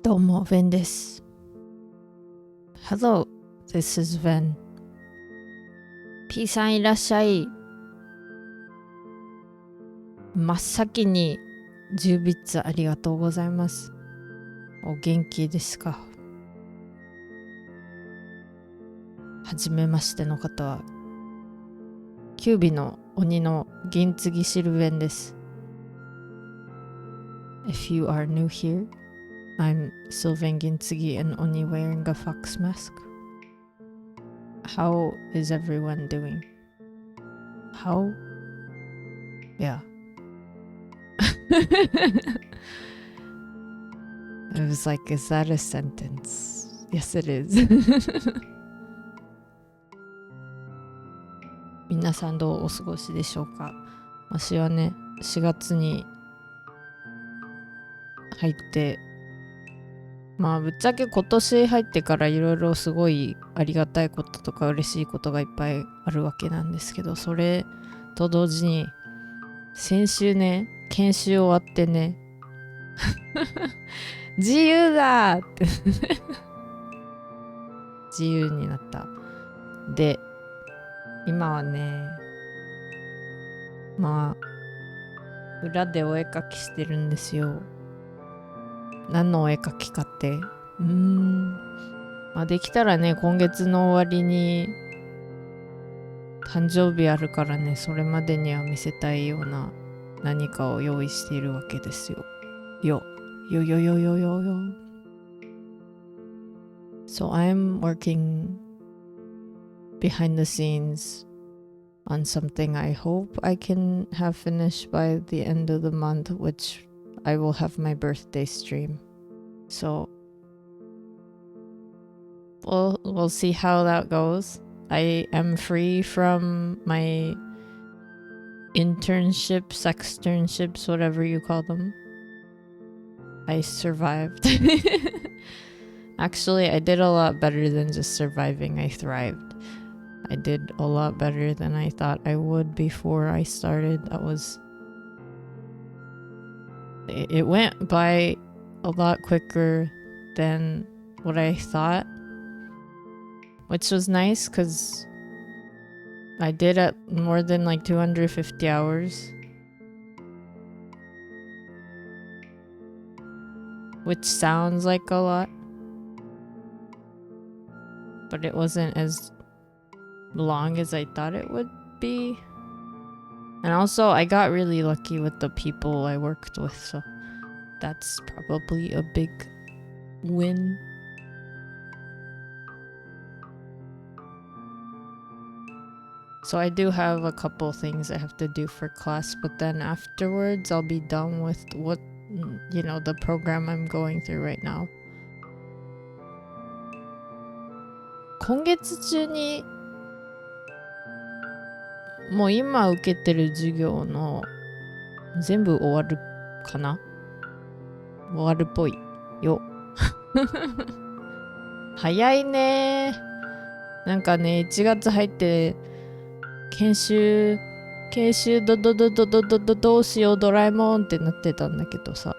どうも、Ven です。Hello, this is Ven. P さんいらっしゃい。真っ先に10ビッツありがとうございます。お元気ですか？はじめましての方は、九尾の鬼の訡継シルヴェンです。If you are new here, I'm Sylvain Gintsigi, an Oni wearing a fox mask. How is everyone doing? How? Yeah. I was like, is that a sentence? Yes, it is. 皆さんどうお過ごしでしょうか？私はね、4月に入って、ぶっちゃけ今年入ってからいろいろすごいありがたいこととか嬉しいことがいっぱいあるわけなんですけど、それと同時に先週ね、研修終わってね自由だって自由になった。で、今はね、裏でお絵描きしてるんですよ。何のお絵描きかって、できたらね、今月の終わりに誕生日あるからね、それまでには見せたいような何かを用意しているわけですよ。よ。So I'm working behind the scenes on something I hope I can have finished by the end of the month, which I will have my birthday stream. So we'll see how that goes. I am free from my internships, sexternships, whatever you call them. I survived. Actually, I did a lot better than just surviving. I thrived. I did a lot better than I thought I would before I started. It went by a lot quicker than what I thought, which was nice because I did it more than like 250 hours, which sounds like a lot, but it wasn't as long as I thought it would be. And also I got really lucky with the people I worked with, so that's probably a big win. So I do have a couple things I have to do for class, but then afterwards I'll be done with the program I'm going through right now. 今月中にもう今受けてる授業の全部終わるかな？終わるっぽいよ。早いね。なんかね、1月入って研修どうしようドラえもんってなってたんだけどさ、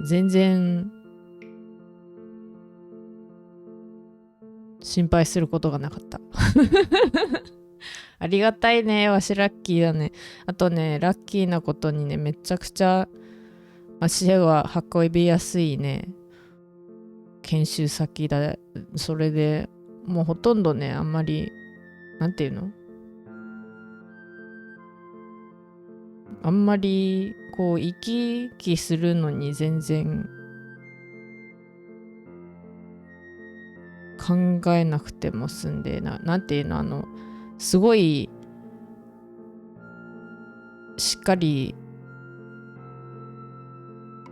全然心配することがなかった。ありがたいね。わしラッキーだね。あとね、ラッキーなことにね、めちゃくちゃ足が運びやすいね、研修先だ。それでもうほとんどね、あんまりなんていうの、あんまりこう生き生きするのに全然考えなくても済んで、なんていうの、すごいしっかり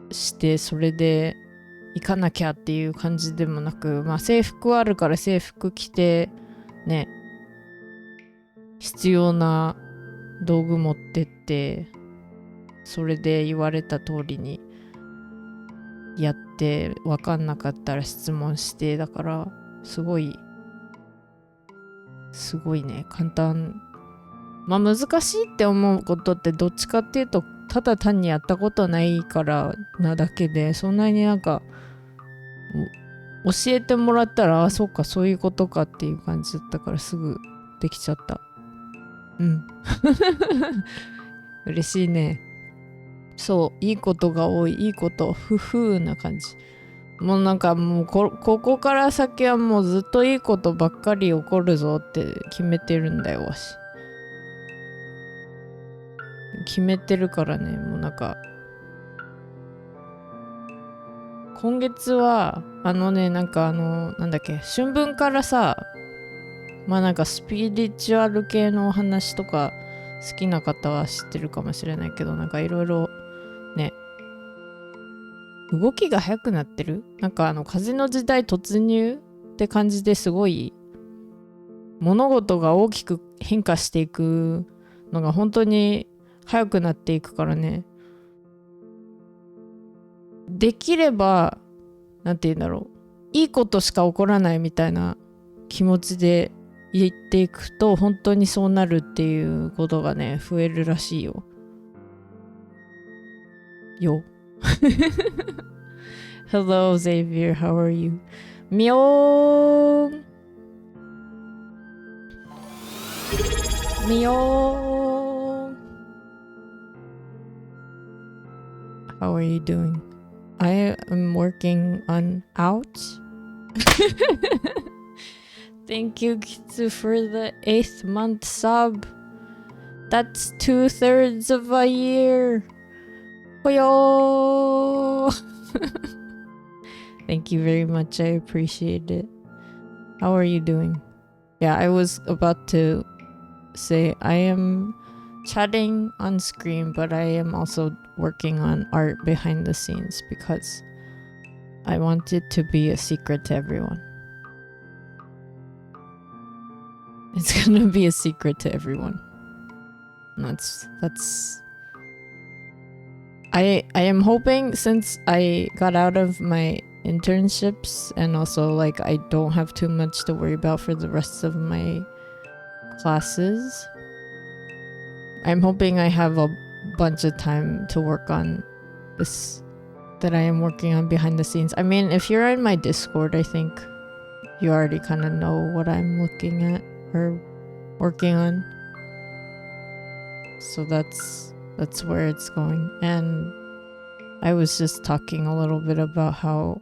してそれで行かなきゃっていう感じでもなく、制服はあるから制服着てね、必要な道具持ってって、それで言われた通りにやって、分かんなかったら質問して、だからすごいね、簡単。難しいって思うことってどっちかっていうとただ単にやったことないからなだけで、そんなになんか教えてもらったら、あ、そうかそういうことかっていう感じだったから、すぐできちゃった。嬉しいね。そう、いいことが多い、いいこと、ふふーな感じ。もうなんかもうここから先はもうずっといいことばっかり起こるぞって決めてるんだよ、わし。決めてるからね、もうなんか、今月は、なんだっけ、春分からさ、まあなんかスピリチュアル系のお話とか好きな方は知ってるかもしれないけど、なんかいろいろね、動きが速くなってる。なんか風の時代突入って感じですごい物事が大きく変化していくのが本当に速くなっていくからね。できれば、なんて言うんだろう。いいことしか起こらないみたいな気持ちで言っていくと本当にそうなるっていうことがね、増えるらしいよ。Hello, Xavier. How are you? みょーん。みょーん。How are you doing? I am working on ouch. Thank you, Kitsu, for the 8th month sub. That's 2/3 of a year. Hoyo! Thank you very much. I appreciate it. How are you doing? Yeah, I was about to say I am chatting on screen, but I am also working on art behind the scenes because I want it to be a secret to everyone. It's gonna be a secret to everyone. And that's I am hoping, since I got out of my internships and also like I don't have too much to worry about for the rest of my classes, I'm hoping I have a bunch of time to work on this that I am working on behind the scenes. I mean, if you're in my Discord, I think you already kind of know what I'm looking at or working on. So that's where it's going. And I was just talking a little bit about how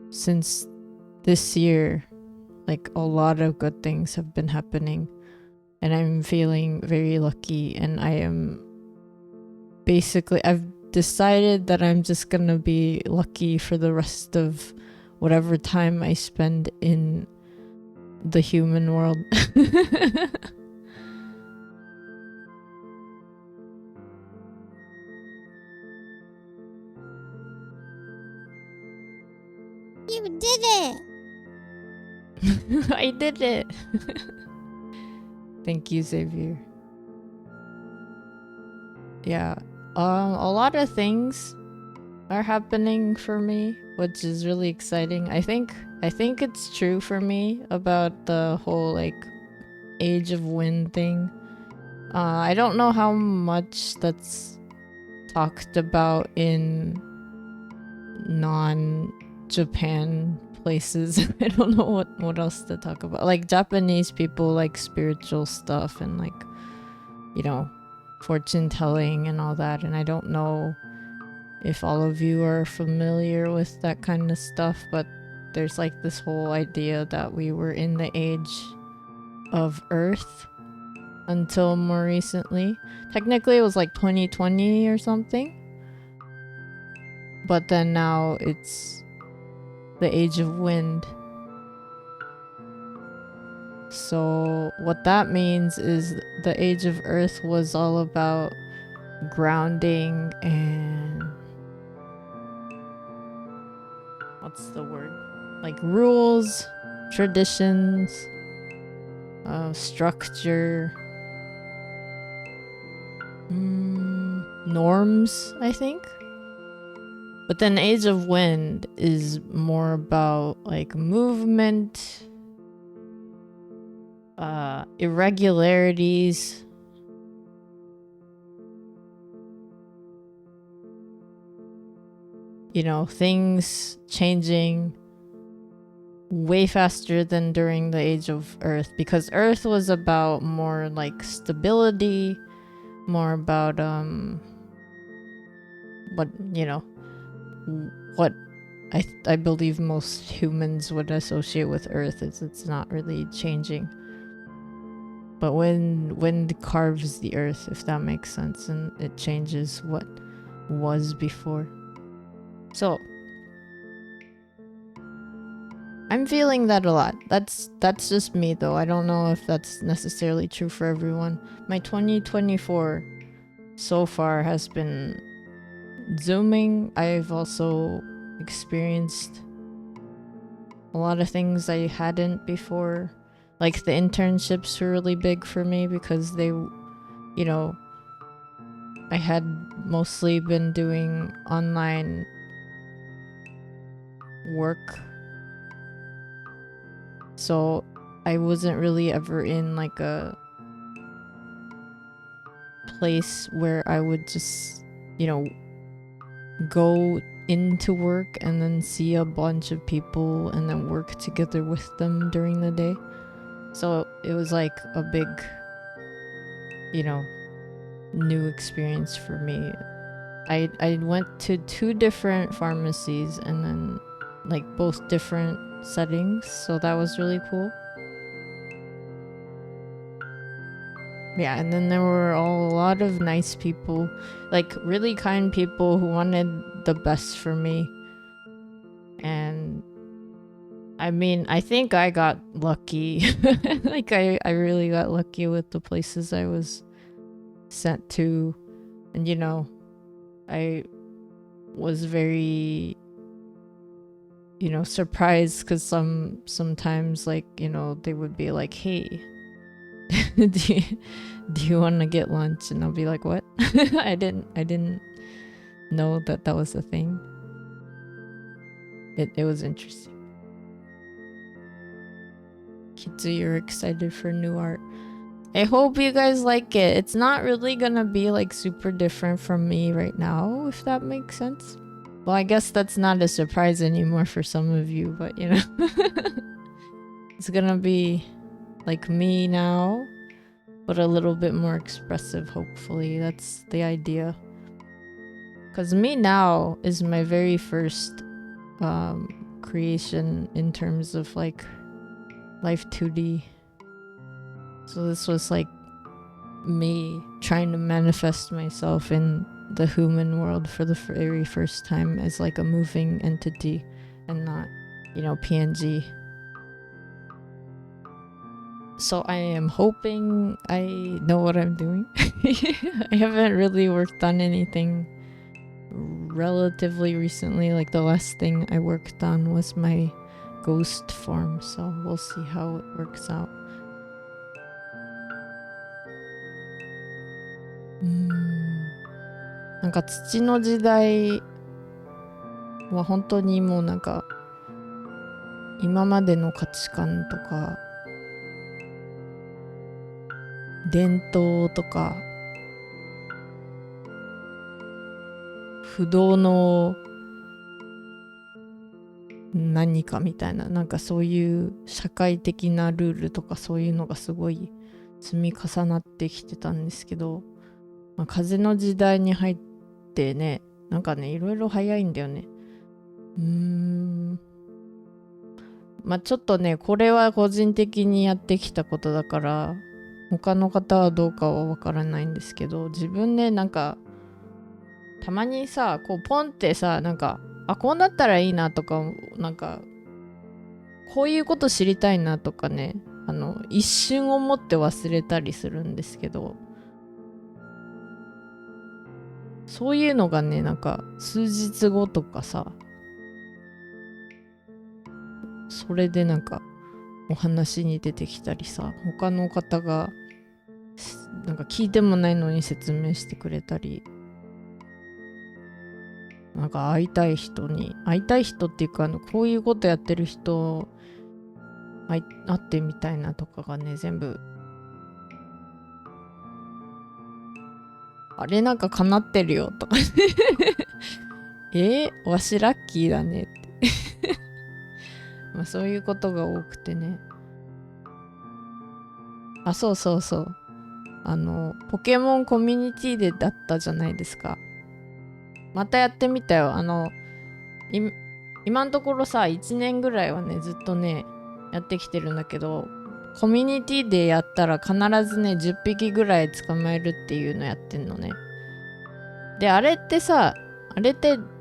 since this year, like a lot of good things have been happening, and I'm feeling very lucky. And I've decided that I'm just gonna be lucky for the rest of whatever time I spend in the human world. You did it! I did it! Thank you, Xavier. Yeah, a lot of things are happening for me, which is really exciting. I think it's true for me about the whole like Age of Wind thing. I don't know how much that's talked about in non-Japan places. I don't know what else to talk about. Like Japanese people like spiritual stuff and like, you know, fortune telling and all that, and I don't know if all of you are familiar with that kind of stuff, but there's like this whole idea that we were in the age of Earth until more recently. Technically it was like 2020 or something, but then now it's the Age of Wind. So what that means is the Age of Earth was all about grounding and what's the word? Like rules, traditions, structure, norms, I think. But then Age of Wind is more about like movement, irregularities, things changing way faster than during the age of Earth, because Earth was about more like stability, more about what I believe most humans would associate with Earth is it's not really changing. But when wind carves the earth, if that makes sense, and it changes what was before. So I'm feeling that a lot. That's just me though. I don't know if that's necessarily true for everyone. My 2024 so far has been zooming. I've also experienced a lot of things I hadn't before. Like the internships were really big for me because they, I had mostly been doing online work. So I wasn't really ever in like a place where I would just, go into work and then see a bunch of people and then work together with them during the day. So it was like a big, new experience for me. I went to 2 different pharmacies and then like both different settings, so that was really cool. Yeah, and then there were a lot of nice people, like really kind people who wanted the best for me. And I mean, I think I got lucky. Like I really got lucky with the places I was sent to. And I was very surprised because sometimes like they would be like, hey, do you want to get lunch? And I'll be like, what? I didn't know that was a thing. It was interesting. Kitsu, you're excited for new art. I hope you guys like it. It's not really gonna be like super different from me right now, if that makes sense. Well, I guess that's not a surprise anymore for some of you, but it's gonna be like me now, but a little bit more expressive, hopefully. That's the idea. Because me now is my very first creation in terms of like Life 2D. So this was like me trying to manifest myself in the human world for the very first time as like a moving entity and not, PNG. So I am hoping I know what I'm doing. I haven't really worked on anything relatively recently. Like the last thing I worked on was my ghost form, so we'll see how it works out.なんか土の時代は本当にもうなんか今までの価値観とか伝統とか不動の何かみたいな、なんかそういう社会的なルールとかそういうのがすごい積み重なってきてたんですけど、風の時代に入ってね、なんかねいろいろ早いんだよね。ちょっとねこれは個人的にやってきたことだから他の方はどうかはわからないんですけど、自分ねなんかたまにさこうポンってさなんかこうなったらいいなとか、なんかこういうこと知りたいなとかね、一瞬思って忘れたりするんですけど、そういうのがねなんか数日後とかさ、それでなんかお話に出てきたりさ、他の方がなんか聞いてもないのに説明してくれたり、なんか会いたい人っていうかこういうことやってる人会ってみたいなとかがね全部あれなんか叶ってるよとかわしラッキーだねってまあそういうことが多くてね。あ、そうそうそう。ポケモンコミュニティでだったじゃないですか。またやってみたよ。今のところさ、1年ぐらいはね、ずっとね、やってきてるんだけど、コミュニティでやったら必ずね、10匹ぐらい捕まえるっていうのやってんのね。で、あれって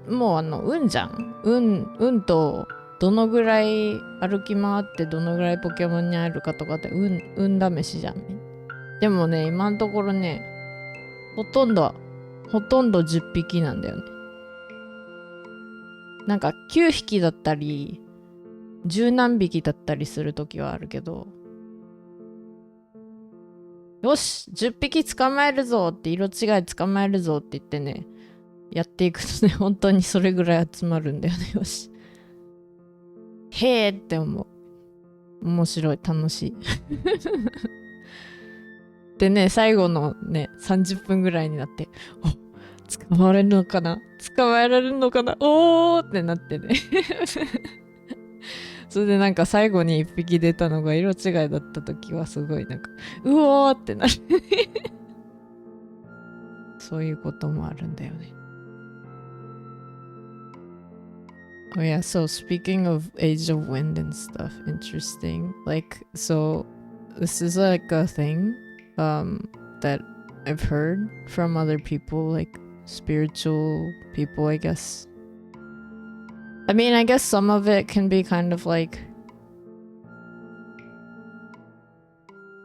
もう運じゃん。運と、どのぐらい歩き回ってどのぐらいポケモンに会えるかとかって運試しじゃん。でもね、今のところね、ほとんど10匹なんだよね。なんか9匹だったり、十何匹だったりするときはあるけど、よし !10 匹捕まえるぞって、色違い捕まえるぞって言ってね、やっていくとね、本当にそれぐらい集まるんだよね。よし。へーって思う。面白い、楽しい。でね、最後のね、30分ぐらいになって、捕まえられるのかなおーってなってね。それでなんか最後に1匹出たのが色違いだった時はすごいなんか、うおーってなる。そういうこともあるんだよね。Oh yeah, so speaking of Age of Wind and stuff, interesting. Like, so this is like a thing that I've heard from other people, like spiritual people, I guess. I mean, I guess some of it can be kind of like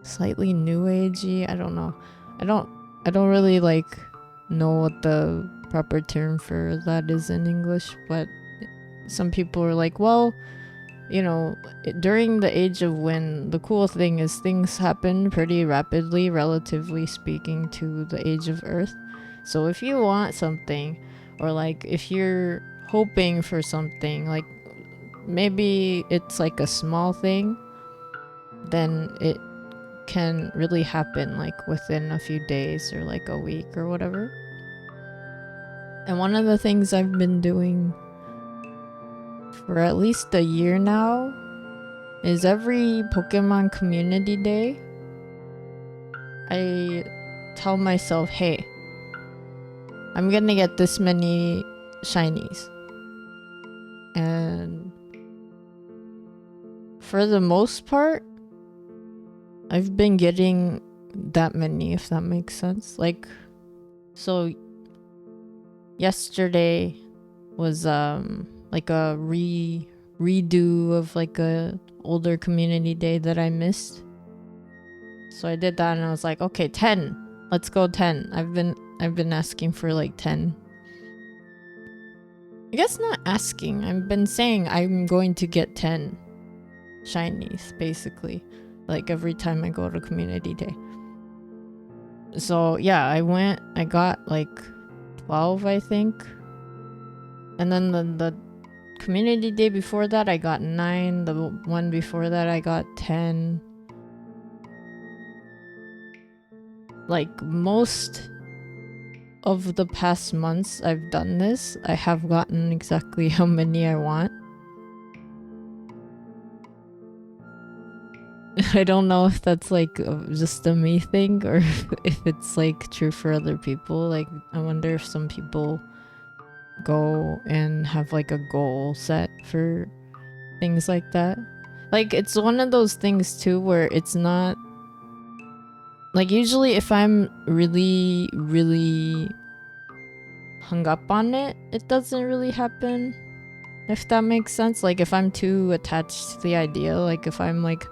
slightly new agey. I don't know. I don't really like know what the proper term for that is in English, but some people are like, well, you know, during the age of wind, the cool thing is things happen pretty rapidly, relatively speaking, to the age of earth. So if you want something, or like if you're hoping for something, like maybe it's like a small thing, then it can really happen like within a few days or like a week or whatever. And one of the things I've been doing for at least a year now is every Pokemon community day, I tell myself, hey, I'm gonna get this many shinies. And for the most part, I've been getting that many, if that makes sense. Like, so yesterday was like a redo of like a older community day that I missed. So I did that and I was like, okay, 10. Let's go 10. I've been asking for like 10. I guess not asking. I've been saying I'm going to get 10 shinies basically, like every time I go to community day. So yeah, I got like 12, I think. And then the community day before that I got 9. The one before that I got 10. Like most of the past months I've done this, I have gotten exactly how many I want. I don't know if that's like just a me thing or if it's like true for other people. Like I wonder if some people go and have like a goal set for things like that. Like it's one of those things too where it's not like, usually if I'm really hung up on it, it doesn't really happen, if that makes sense. Like if I'm too attached to the idea, like if I'm like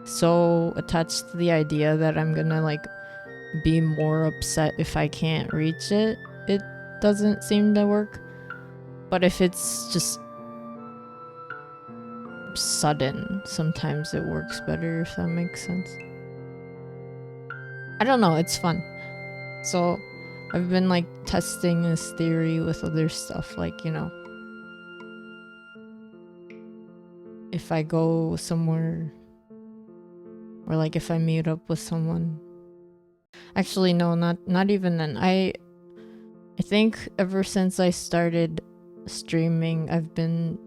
so attached to the idea that I'm gonna like be more upset if I can't reach it, it doesn't seem to work. But if it's just sudden, sometimes it works better, if that makes sense. I don't know, it's fun. So I've been like testing this theory with other stuff, like, you know, if I go somewhere or like if I meet up with someone. Actually no, not even then. I think ever since I started streaming, I've been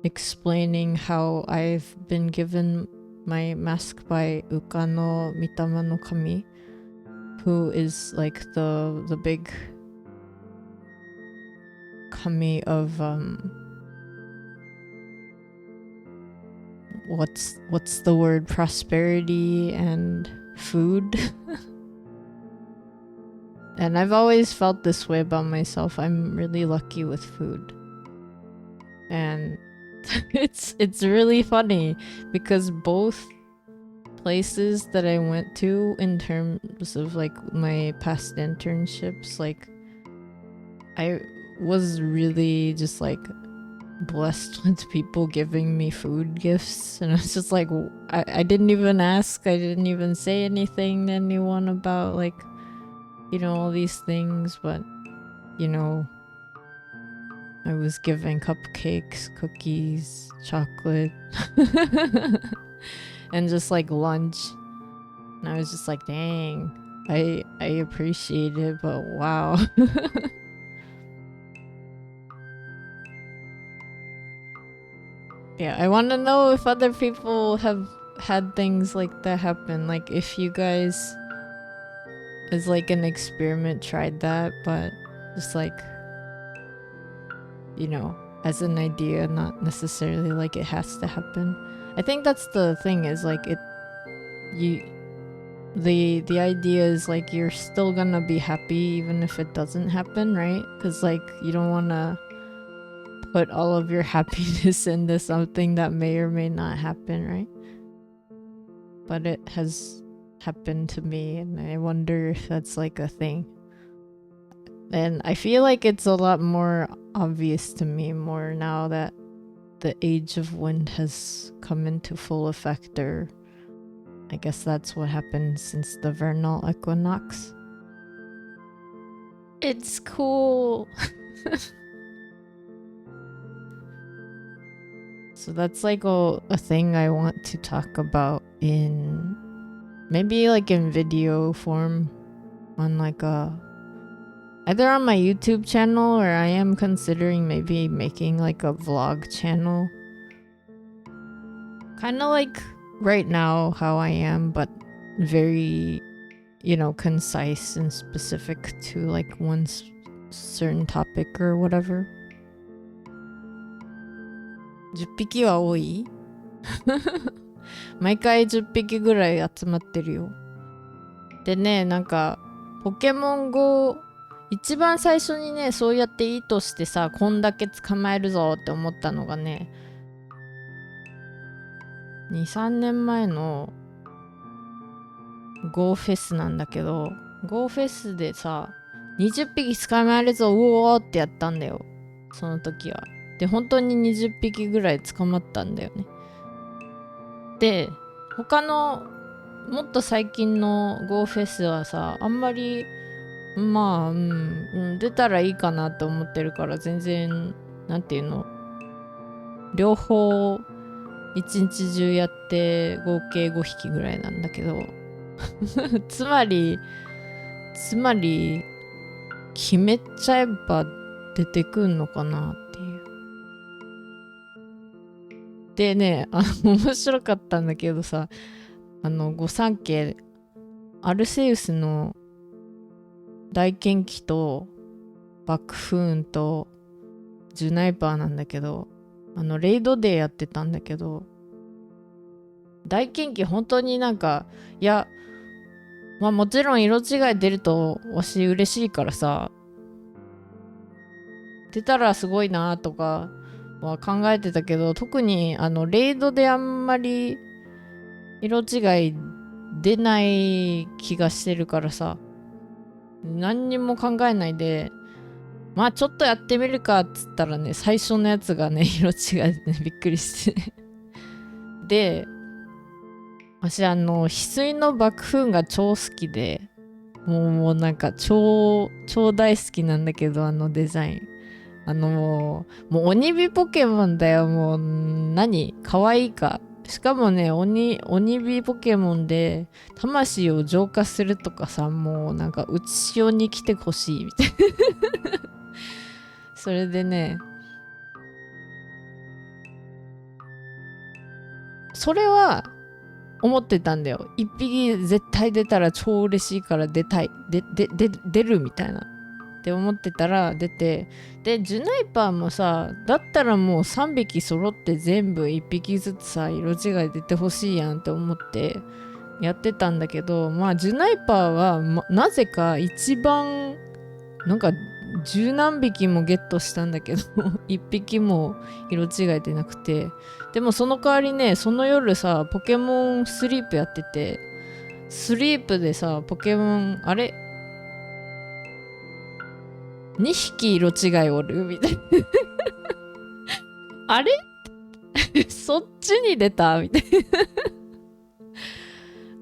explaining how I've been given my mask by Uka no Mitama no Kami, who is like the big kami of what's the word, prosperity and food. And I've always felt this way about myself. I'm really lucky with food. And it's really funny because both places that I went to in terms of like my past internships, like I was really just like blessed with people giving me food gifts, and I was just like, I didn't even ask, I didn't even say anything to anyone about like, you know, all these things, but you know, I was given cupcakes, cookies, chocolate and just like lunch, and I was just like, dang, I appreciate it, but wow. Yeah, I want to know if other people have had things like that happen, like if you guys as like an experiment tried that, but just like, you know, as an idea, not necessarily like it has to happen. I think that's the thing, is like the idea is like you're still gonna be happy even if it doesn't happen, right? Because like you don't want to put all of your happiness into something that may or may not happen, right? But it has happened to me, and I wonder if that's like a thing. And I feel like it's a lot more obvious to me more now that the age of wind has come into full effect, or I guess that's what happened since the vernal equinox. It's cool. So that's like a thing I want to talk about in maybe like in video form on like either on my YouTube channel, or I am considering maybe making like a vlog channel. Kind of like right now how I am, but very, you know, concise and specific to like one certain topic or whatever. 10匹は多い毎回10匹ぐらい集まってるよ。でね、なんかポケモン GO 一番最初にね、そうやって意図してさ、こんだけ捕まえるぞって思ったのがね、2、3年前の GO フェスなんだけど、 GO フェスでさ、20匹捕まえるぞ、うおーってやったんだよ、その時は。で、本当に20匹ぐらい捕まったんだよね。で、他のもっと最近の GO フェスはさ、あんまりまあ、出たらいいかなと思ってるから、全然なんていうの、両方一日中やって合計5匹ぐらいなんだけどつまり決めちゃえば出てくんのかなっていう。でね、面白かったんだけどさ、御三家アルセウスの大剣気とバックフーンとジュナイパーなんだけど、レイドデーやってたんだけど、大剣気本当になんか、いや、まあもちろん色違い出るとわし嬉しいからさ、出たらすごいなとかは考えてたけど、特にレイドであんまり色違い出ない気がしてるからさ、何にも考えないで、まあちょっとやってみるかっつったらね、最初のやつがね、色違いでね、びっくりしてで、私翡翠の爆風が超好きで、もうなんか超大好きなんだけど、デザイン。もう鬼火ポケモンだよ。もう何可愛いか。しかもね、鬼火ポケモンで魂を浄化するとかさ、もうなんかうちしおに来てほしいみたいなそれでね、それは思ってたんだよ。一匹絶対出たら超嬉しいから出たい。出るみたいな。って思ってたら出て、で、ジュナイパーもさ、だったらもう3匹揃って全部1匹ずつさ、色違い出てほしいやんって思ってやってたんだけど、まあジュナイパーは、なぜか一番、なんか十何匹もゲットしたんだけど一匹も色違い出なくて、でもその代わりね、その夜さポケモンスリープやってて、スリープでさポケモンあれ2匹色違いおるみたいなあれそっちに出たみたい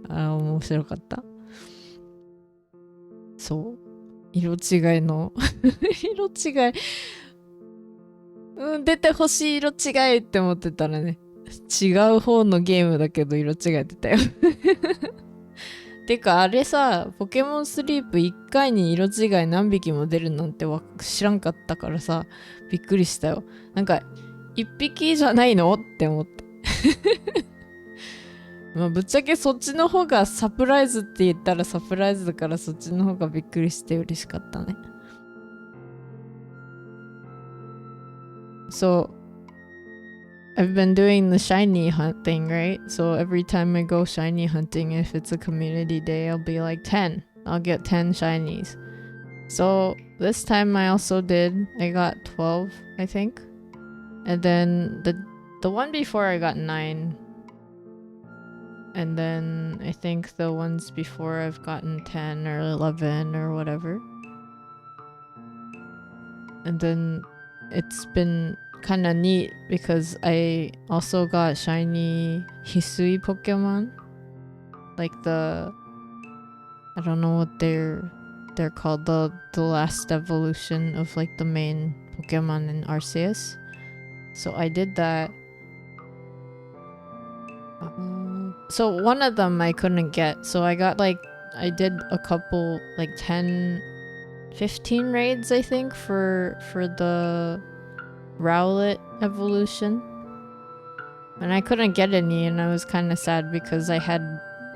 な面白かった。そう色違いの色違い、出てほしい色違いって思ってたらね、違う方のゲームだけど色違い出たよてかあれさ、ポケモンスリープ1回に色違い何匹も出るなんて知らんかったからさ、びっくりしたよ。なんか1匹じゃないのって思ってまあぶっちゃけそっちの方がサプライズって言ったらサプライズだから、そっちの方がびっくりして嬉しかったね。So I've been doing the shiny hunt thing, right? So every time I go shiny hunting, if it's a community day, I'll be like 10. I'll get 10 shinies. So this time I also did. I got 12, I think. And then the one before I got 9. And then I think the ones before I've gotten 10 or 11 or whatever. And then it's been kind of neat because I also got shiny Hisui Pokemon, like I don't know what they're called, the last evolution of like the main Pokemon in Arceus. So I did that. So one of them I couldn't get, so I did a couple, like 10 15 raids I think for the Rowlet evolution, and I couldn't get any, and I was kind of sad because I had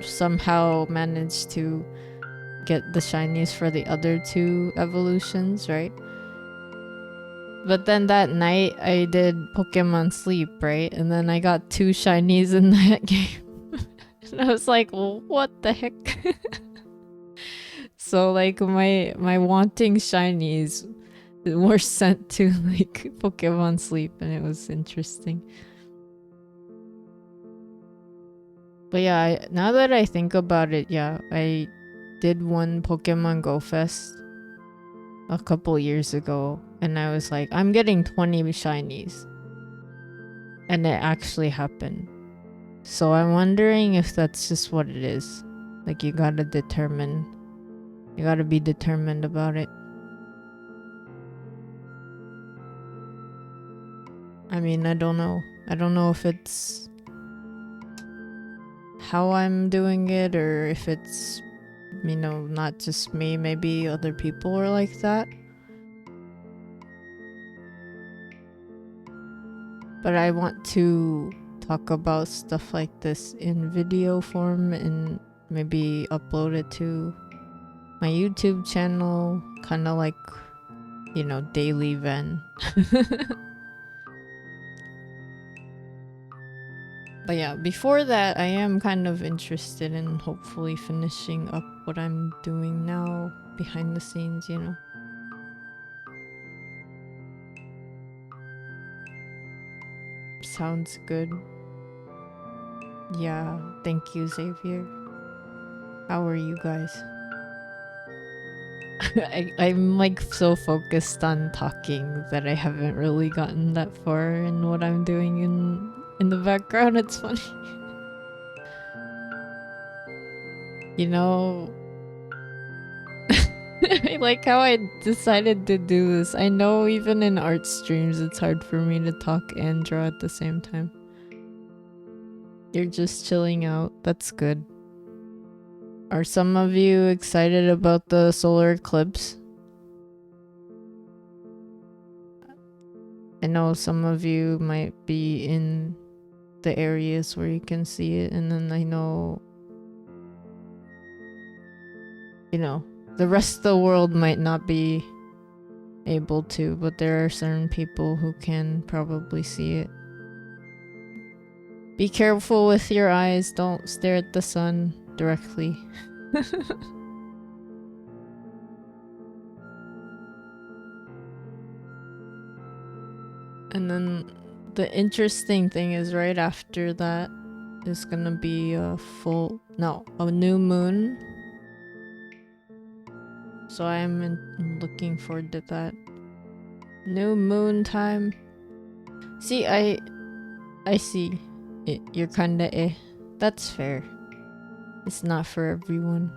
somehow managed to get the shinies for the other 2 evolutions, right? But then that night I did Pokemon Sleep, right? And then I got 2 shinies in that game and I was like, well, what the heck? So like my wanting shinies were sent to like Pokemon Sleep, and it was interesting. But yeah, now that I think about it, yeah, I did one Pokemon Go Fest a couple years ago, and I was like, I'm getting 20 shinies, and it actually happened. So I'm wondering if that's just what it is. Like you gotta be determined about it. I mean, I don't know if it's how I'm doing it, or if it's, not just me, maybe other people are like that. But I want to talk about stuff like this in video form and maybe upload it to my YouTube channel, kind of like, daily Ven. But yeah, before that, I am kind of interested in hopefully finishing up what I'm doing now behind the scenes, Sounds good. Yeah, thank you, Xavier. How are you guys? I'm like so focused on talking that I haven't really gotten that far in what I'm doing in the background. It's funny. I like how I decided to do this. I know even in art streams it's hard for me to talk and draw at the same time. You're just chilling out. That's good. Are some of you excited about the solar eclipse? I know some of you might be in the areas where you can see it, and then I know, the rest of the world might not be able to, but there are certain people who can probably see it. Be careful with your eyes. Don't stare at the sun directly. And then the interesting thing is right after that is gonna be a new moon. So I'm looking forward to that. New moon time. See, I see it. You're kinda That's fair. It's not for everyone.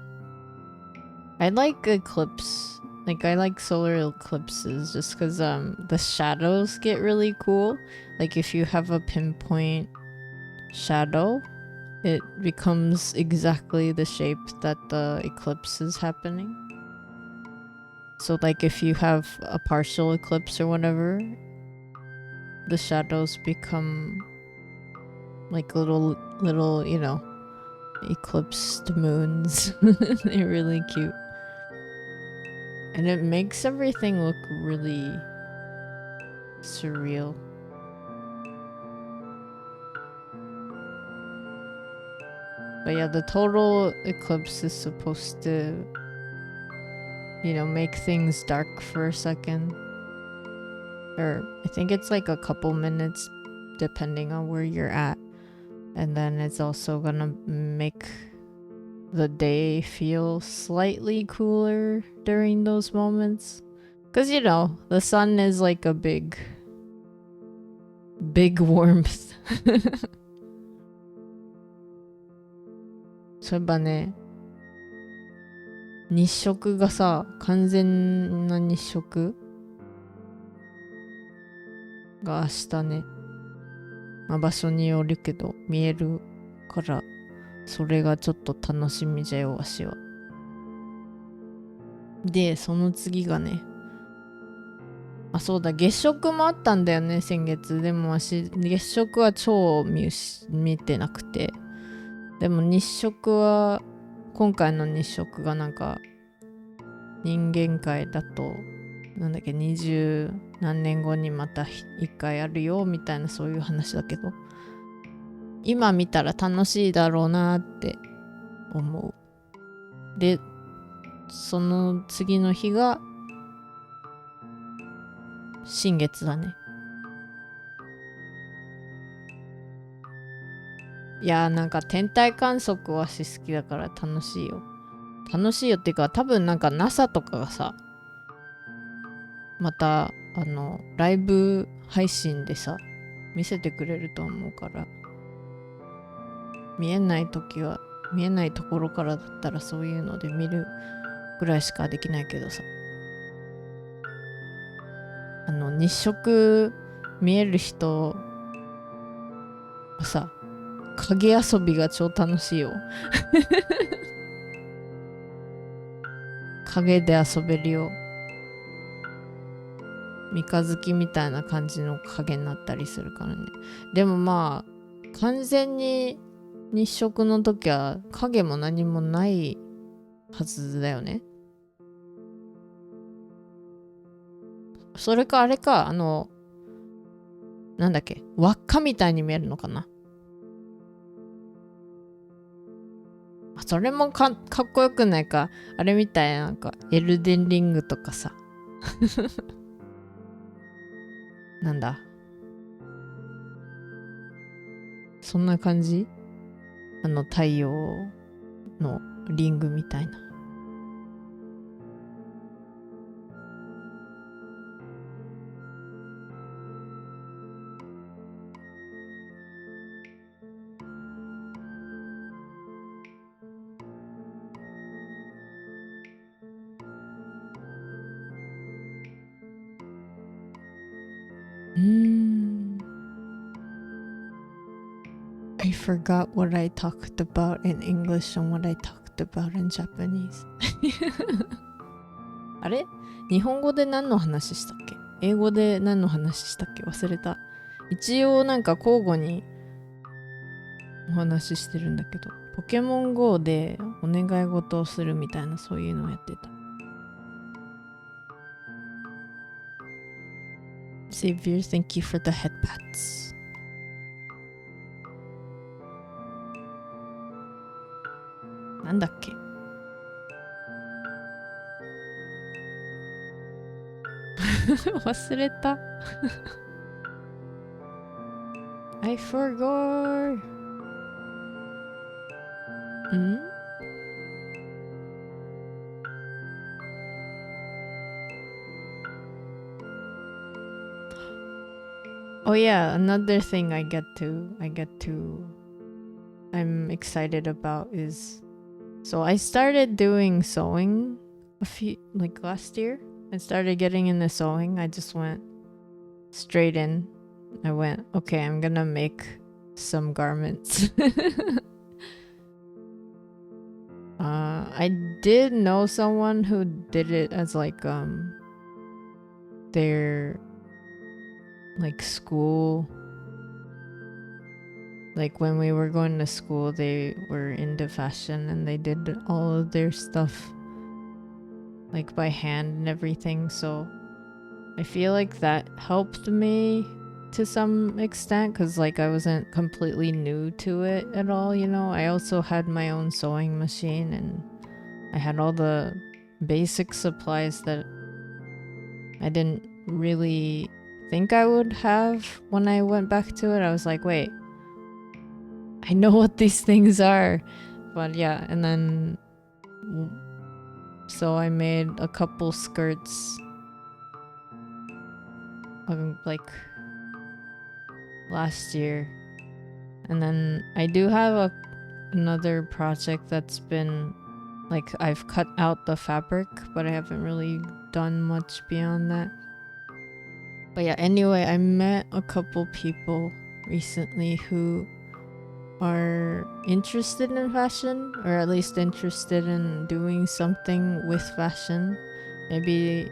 I like eclipse. Like, I like solar eclipses just because the shadows get really cool. Like, if you have a pinpoint shadow, it becomes exactly the shape that the eclipse is happening. So, like, if you have a partial eclipse or whatever, the shadows become like little, eclipsed moons. They're really cute. And it makes everything look really surreal. But yeah, the total eclipse is supposed to, make things dark for a second. Or I think it's like a couple minutes depending on where you're at. And then it's also gonna make the day feel slightly cooler during those moments. Because, the sun is like a big warmth. そういえばね、日食がさ、完全な日食が明日ね、場所によるけど見えるから、それがちょっと楽しみじゃよ、わしは。で、その次がね、そうだ、月食もあったんだよね、先月。でもわし、月食は超見てなくて。でも日食は、今回の日食がなんか、人間界だと、20何年後にまた一回あるよ、みたいなそういう話だけど、今見たら楽しいだろうなって思う。で、その次の日が、新月だね。いやー、なんか天体観測はし好きだから楽しいよ。楽しいよっていうか、多分なんか NASA とかがさ、またライブ配信でさ、見せてくれると思うから、見えないところからだったらそういうので見るぐらいしかできないけどさ、日食見える人はさ、影遊びが超楽しいよ。影で遊べるよ。三日月みたいな感じの影になったりするからね。でもまあ、完全に日食の時は影も何もないはずだよね。それかあれか、なんだっけ、輪っかみたいに見えるのかな。それもかっこよくないか。あれみたいな、なんかエルデンリングとかさ。なんだ。そんな感じ？太陽のリングみたいな。I forgot what I talked about in English and what I talked about in Japanese. あれ？日本語で何の話したっけ？英語で何の話したっけ？忘れた。一応なんか交互にお話ししてるんだけど、ポケモン GO でお願い事をするみたいな、そういうのをやってた。Xavier, thank you for the headpats. なんだっけ忘れたI forgot. んOh yeah, another thing I'm excited about is, so I started doing sewing last year. I started getting into sewing. I just went straight in. I went, okay, I'm gonna make some garments. I did know someone who did it as their school, when we were going to school, they were into fashion and they did all of their stuff by hand and everything. So I feel like that helped me to some extent, because I wasn't completely new to it at all, I also had my own sewing machine and I had all the basic supplies that I didn't really think I would have when I went back to it. I was like, wait, I know what these things are. But yeah, and then so I made a couple skirts last year, and then I do have another project that's been I've cut out the fabric, but I haven't really done much beyond that. But yeah, anyway, I met a couple people recently who are interested in fashion, or at least interested in doing something with fashion, maybe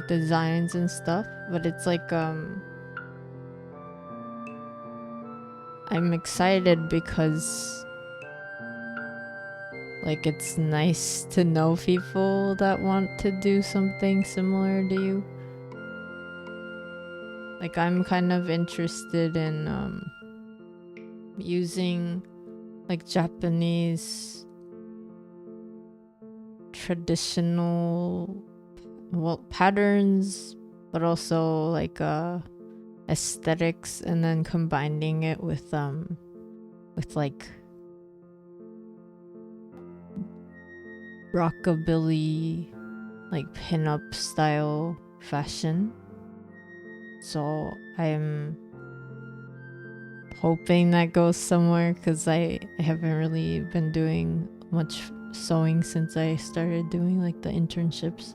designs and stuff. But it's I'm excited because it's nice to know people that want to do something similar to you. I'm kind of interested in using Japanese traditional patterns, but also aesthetics, and then combining it with rockabilly pin-up style fashion. So I'm hoping that goes somewhere, because I haven't really been doing much sewing since I started doing the internships.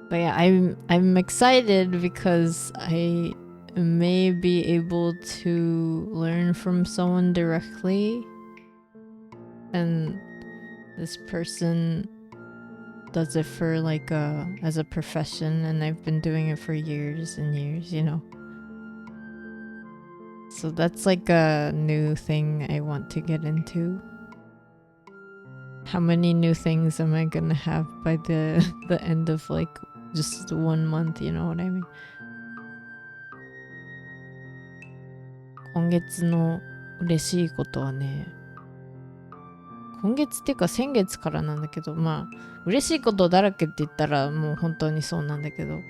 But yeah, I'm excited because I may be able to learn from someone directly, and this person does it for as a profession, and I've been doing it for years and years, So that's a new thing I want to get into. How many new things am I gonna have by the end of just 1 month, you know what I mean? 今月の嬉しいことはね、今月っていうか先月からなんだけど、まあ嬉しいことだらけって言ったらもう本当にそうなんだけど、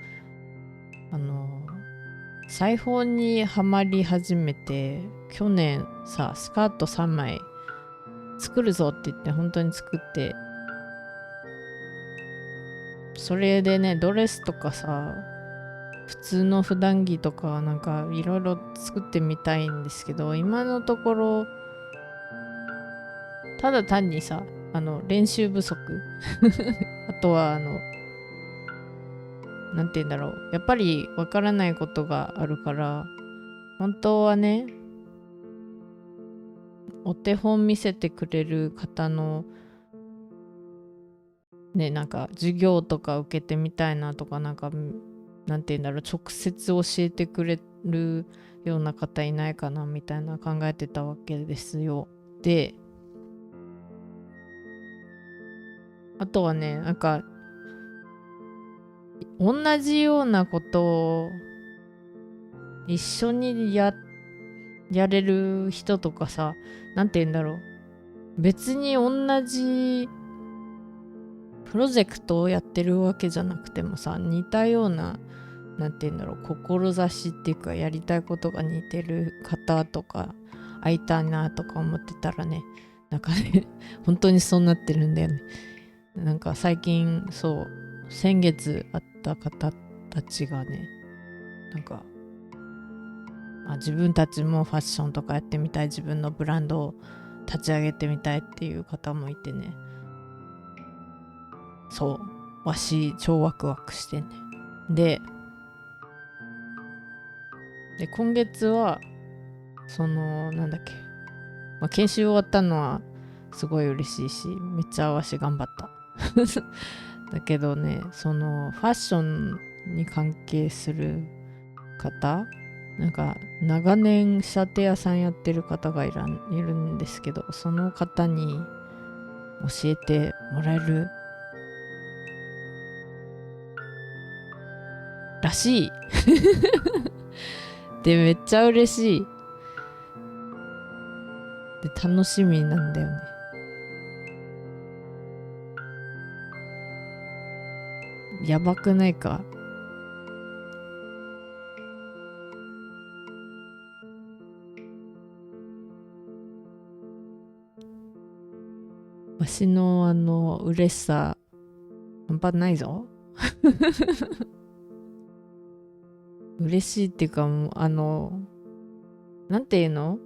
裁縫にハマり始めて、去年さ、スカート3枚作るぞって言って本当に作って、それでね、ドレスとかさ、普通の普段着とかいろいろ作ってみたいんですけど、今のところただ単にさ、練習不足あとはなんて言うんだろう、やっぱりわからないことがあるから、本当はね、お手本見せてくれる方のね、授業とか受けてみたいなとか、なんて言うんだろう、直接教えてくれるような方いないかなみたいな考えてたわけですよ。で、あとはね、なんか同じようなことを一緒にやれる人とかさ、なんて言うんだろう、別に同じプロジェクトをやってるわけじゃなくてもさ、似たような、なんて言うんだろう、志っていうかやりたいことが似てる方とか会いたいなとか思ってたらね、なんかね本当にそうなってるんだよね。なんか最近先月会った方たちがね、なんか自分たちもファッションとかやってみたい、自分のブランドを立ち上げてみたいっていう方もいてね、わし超ワクワクしてね。で今月はなんだっけ、研修終わったのはすごい嬉しいし、めっちゃわし頑張っただけどね、ファッションに関係する方、なんか長年仕立て屋さんやってる方がいるんですけど、その方に教えてもらえるらしいで、めっちゃ嬉しいで、楽しみなんだよね。やばくないか？わしの嬉しさ半端ないぞ嬉しいっていうか、もうなんていうの、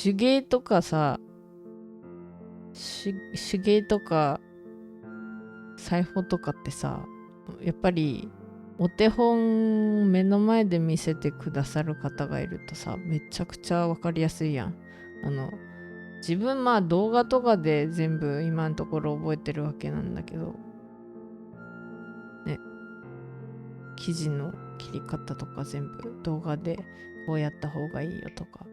手芸とかさ、手芸とか裁縫とかってさ、やっぱりお手本目の前で見せてくださる方がいるとさ、めちゃくちゃわかりやすいやん。自分動画とかで全部今のところ覚えてるわけなんだけどね、生地の切り方とか全部動画でこうやった方がいいよとか、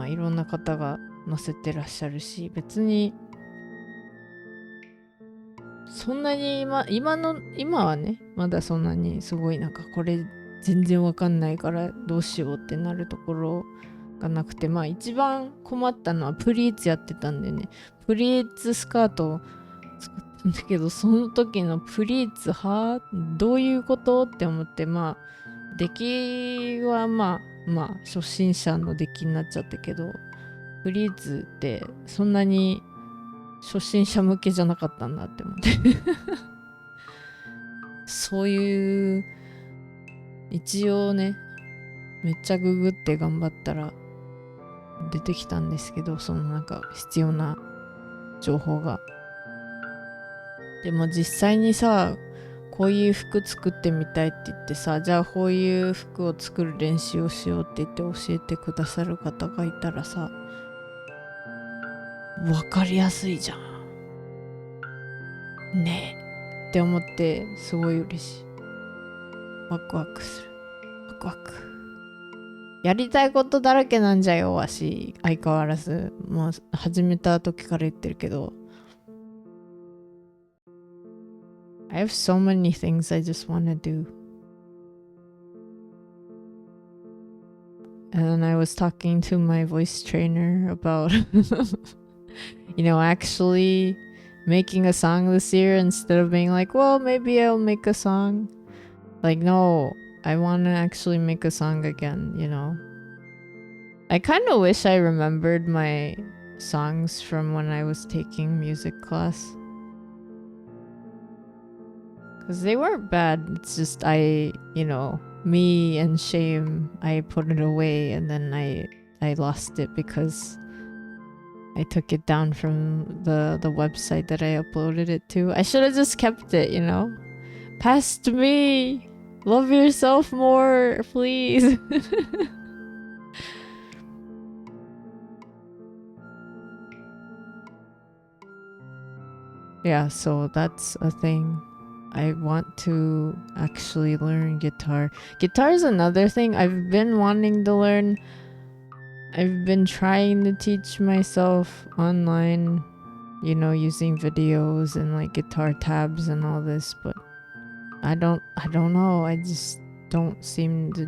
いろんな方が載せてらっしゃるし、別にそんなに今はね、まだそんなにすごいなんかこれ全然わかんないからどうしようってなるところがなくて、一番困ったのはプリーツやってたんでね、プリーツスカートを作ったんだけど、その時のプリーツどういうことって思って、出来は初心者の出来になっちゃったけど、プリーツってそんなに初心者向けじゃなかったんだって思ってそういう、一応ね、めっちゃググって頑張ったら出てきたんですけど、なんか必要な情報が。でも実際にさ、こういう服作ってみたいって言ってさ、じゃあこういう服を作る練習をしようって言って教えてくださる方がいたらさ、わかりやすいじゃんねえって思って、すごい嬉しい。ワクワクする。ワクワク。やりたいことだらけなんじゃよ、わし。相変わらず。もう始めた時から言ってるけど。I have so many things I just want to do. And then I was talking to my voice trainer about, actually making a song this year instead of being like, well, maybe I'll make a song. Like, no, I want to actually make a song again. I kind of wish I remembered my songs from when I was taking music class. Because they weren't bad. It's just me and shame, I put it away and then I lost it because I took it down from the website that I uploaded it to. I should have just kept it. Past me. Love yourself more, please. Yeah, so that's a thing I want to actually learn guitar. Guitar is another thing I've been wanting to learn. I've been trying to teach myself online, using videos and like guitar tabs and all this, but I don't know. I just don't seem to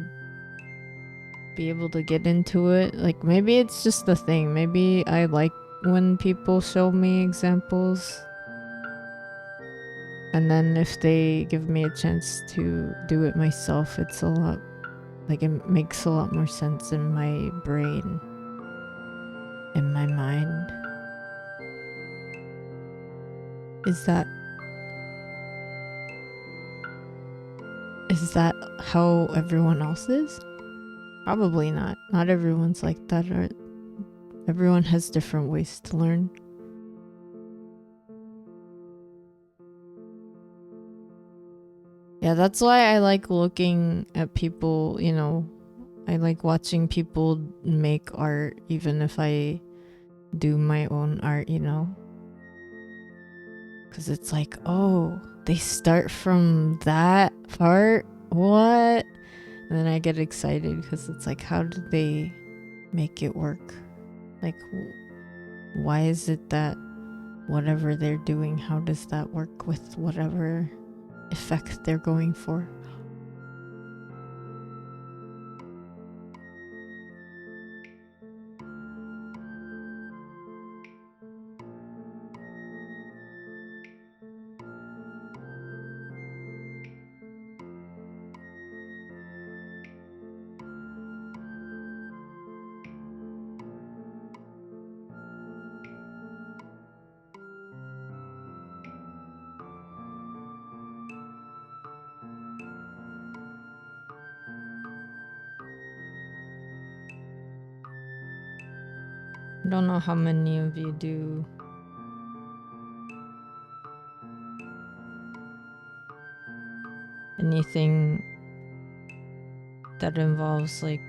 be able to get into it. Like maybe it's just the thing. Maybe I like when people show me examples. And then if they give me a chance to do it myself, it's a lot, like it makes a lot more sense in my brain, in my mind. Is that how everyone else is? Probably not. Not everyone's like that, or everyone has different ways to learn. Yeah, that's why I like looking at people, I like watching people make art, even if I do my own art, because it's like, oh, they start from that part? What? And then I get excited because it's like, how did they make it work? Like, why is it that whatever they're doing, how does that work with whatever effect they're going for? I don't know how many of you do anything that involves like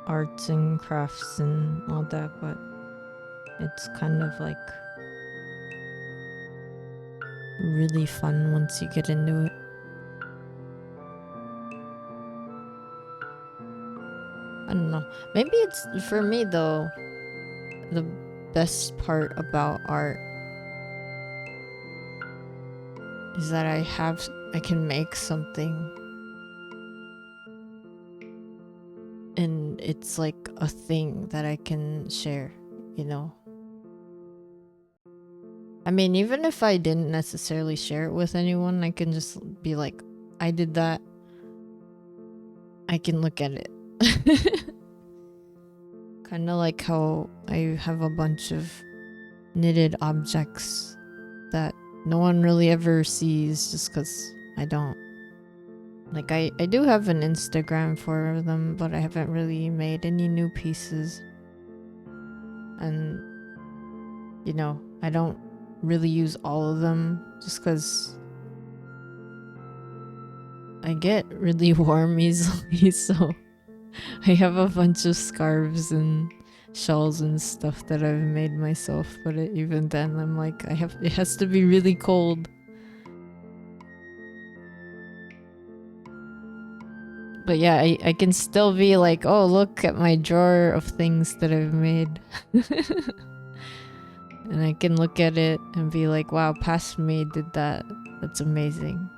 arts and crafts and all that, but it's kind of like really fun once you get into it. I don't know. Maybe it's, for me though, the best part about art is that I can make something and it's like a thing that I can share, I mean, even if I didn't necessarily share it with anyone, I can just be like, I did that. I can look at it. Kind of like how I have a bunch of knitted objects that no one really ever sees just because I don't. Like, I do have an Instagram for them, but I haven't really made any new pieces. And, I don't really use all of them just because I get really warm easily, so I have a bunch of scarves and shawls and stuff that I've made myself, but even then I'm like, it has to be really cold. But yeah, I can still be like, oh, look at my drawer of things that I've made. And I can look at it and be like, wow, past me did that. That's amazing.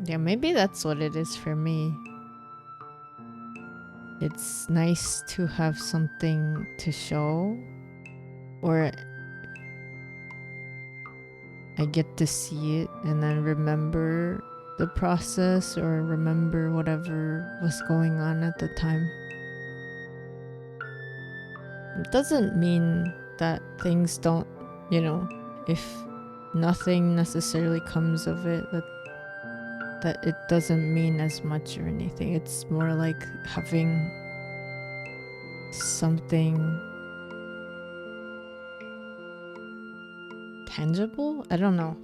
Yeah, maybe that's what it is for me. It's nice to have something to show, or I get to see it and then remember the process or remember whatever was going on at the time. It doesn't mean that things don't, if nothing necessarily comes of it, that it doesn't mean as much or anything. It's more like having something tangible. I don't know.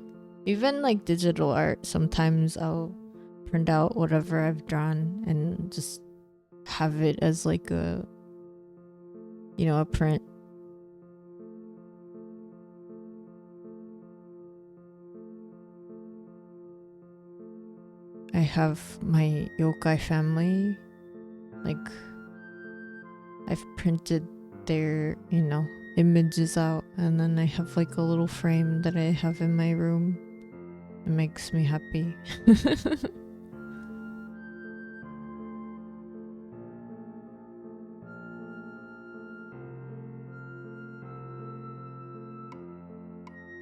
Even like digital art, sometimes I'll print out whatever I've drawn and just have it as like a a print. I have my yokai family, like I've printed their, images out, and then I have like a little frame that I have in my room. It makes me happy.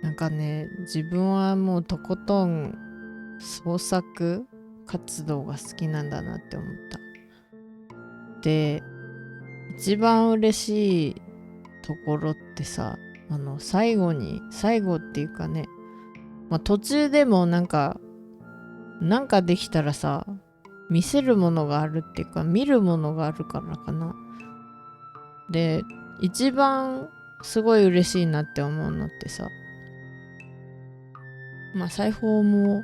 なんかね、自分はもうとことん創作活動が好きなんだなって思った。で、一番嬉しいところってさ、最後っていうかね、途中でもなんかできたらさ、見せるものがあるっていうか、見るものがあるからかな。で、一番すごい嬉しいなって思うのってさ、裁縫も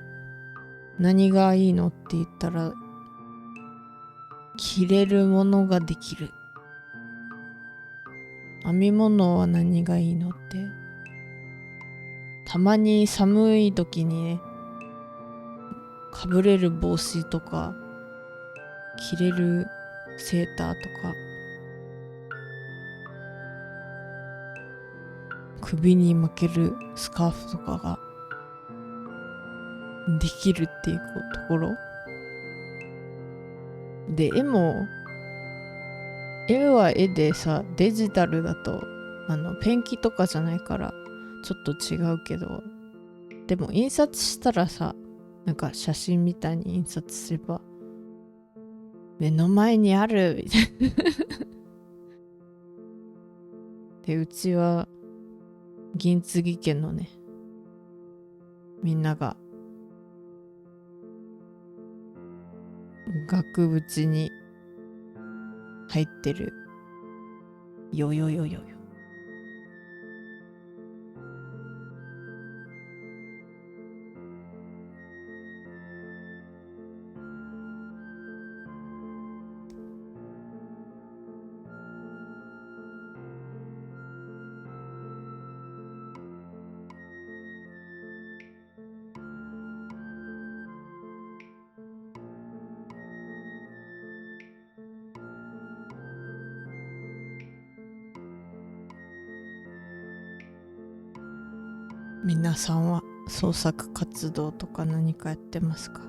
何がいいのって言ったら、着れるものができる。編み物は何がいいのって、たまに寒い時にね、かぶれる帽子とか着れるセーターとか首に巻けるスカーフとかができるっていうところで、絵は絵でさ、デジタルだとペンキとかじゃないからちょっと違うけど、でも印刷したらさ、なんか写真みたいに印刷すれば目の前にあるみたいなで、うちは銀継ぎ家のね、みんなが額縁に入ってるよよよよよ。皆さんは創作活動とか何かやってますか？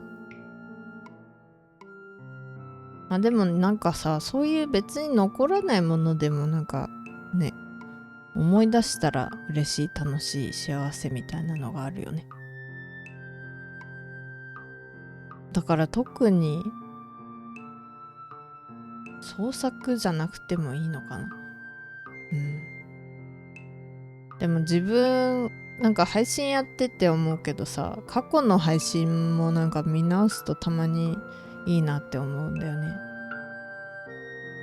でもなんかさ、そういう別に残らないものでもなんかね、思い出したら嬉しい、楽しい、幸せみたいなのがあるよね。だから特に創作じゃなくてもいいのかな。でも自分なんか配信やってて思うけどさ、過去の配信もなんか見直すとたまにいいなって思うんだよね。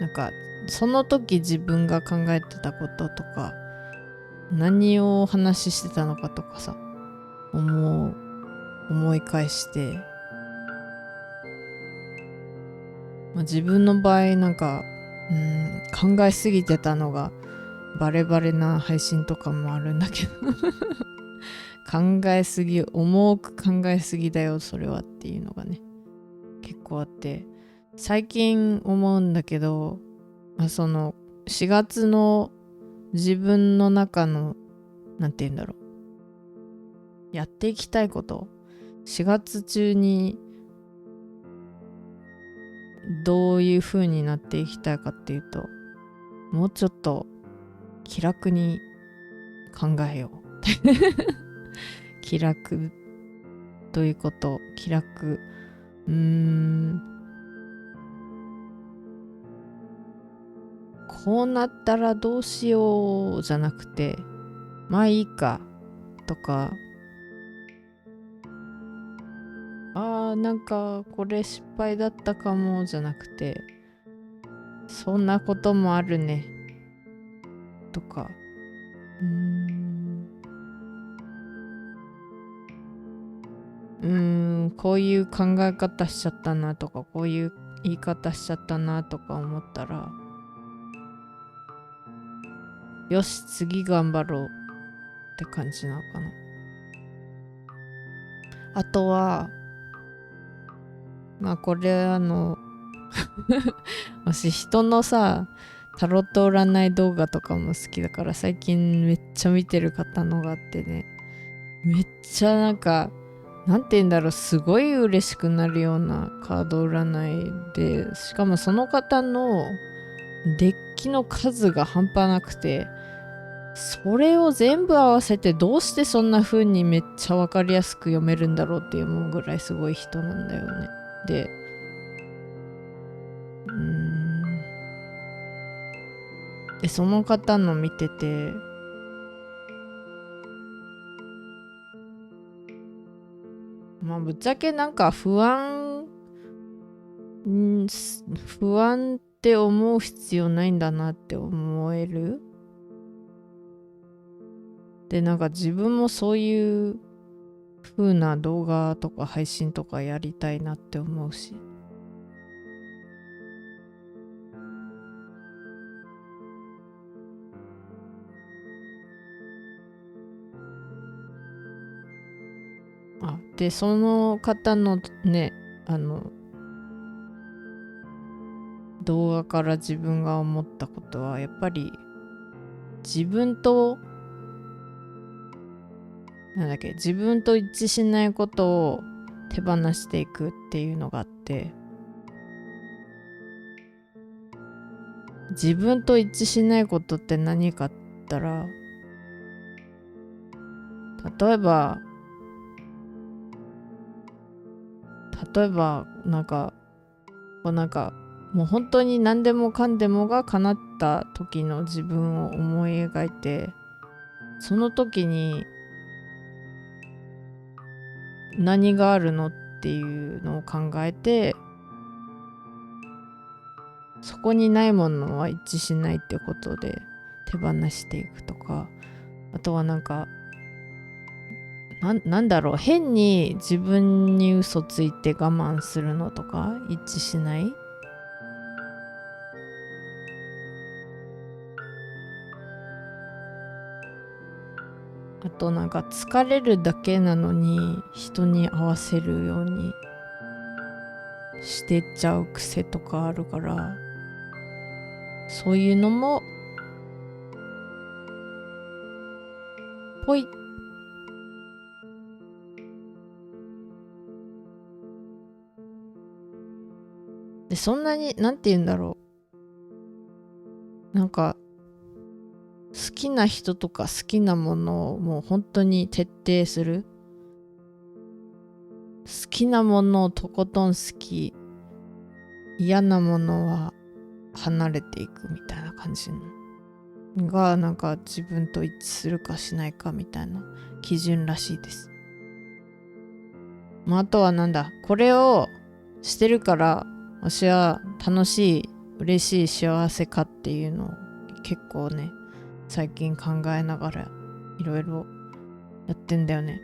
なんかその時自分が考えてたこととか、何を話してたのかとかさ、思い返して、自分の場合なんか考えすぎてたのがバレバレな配信とかもあるんだけど重く考えすぎだよそれはっていうのがね、結構あって、最近思うんだけど、その4月の自分の中のなんて言うんだろう、やっていきたいこと、4月中にどういう風になっていきたいかっていうと、もうちょっと気楽に考えよう気楽ということ、気楽、こうなったらどうしようじゃなくて、まあいいかとか、なんかこれ失敗だったかもじゃなくて、そんなこともあるねとか、こういう考え方しちゃったなとか、こういう言い方しちゃったなとか思ったら、よし次頑張ろうって感じなのかな。あとはまあこれ私人のさタロット占い動画とかも好きだから、最近めっちゃ見てる方のがあってね、めっちゃなんて言うんだろう、すごい嬉しくなるようなカード占いで、しかもその方のデッキの数が半端なくて、それを全部合わせてどうしてそんな風にめっちゃ分かりやすく読めるんだろうっていうぐらいすごい人なんだよね。でその方の見てて、まあぶっちゃけ不安って思う必要ないんだなって思える。で自分もそういう風な動画とか配信とかやりたいなって思うし、でその方のね動画から自分が思ったことは、やっぱり自分と一致しないことを手放していくっていうのがあって、自分と一致しないことって何かって言ったら、例えばもう本当に何でもかんでもが叶った時の自分を思い描いて、その時に何があるのっていうのを考えて、そこにないものは一致しないってことで手放していくとか、あとはなんだろう、変に自分に嘘ついて我慢するのとか一致しない。あと疲れるだけなのに人に合わせるようにしてっちゃう癖とかあるから、そういうのもぽいで、そんなになんて言うんだろう、好きな人とか好きなものをもう本当に徹底する。好きなものをとことん好き、嫌なものは離れていくみたいな感じが自分と一致するかしないかみたいな基準らしいです。あとはこれをしてるから私は楽しい、嬉しい、幸せかっていうのを結構ね最近考えながらいろいろやってんだよね。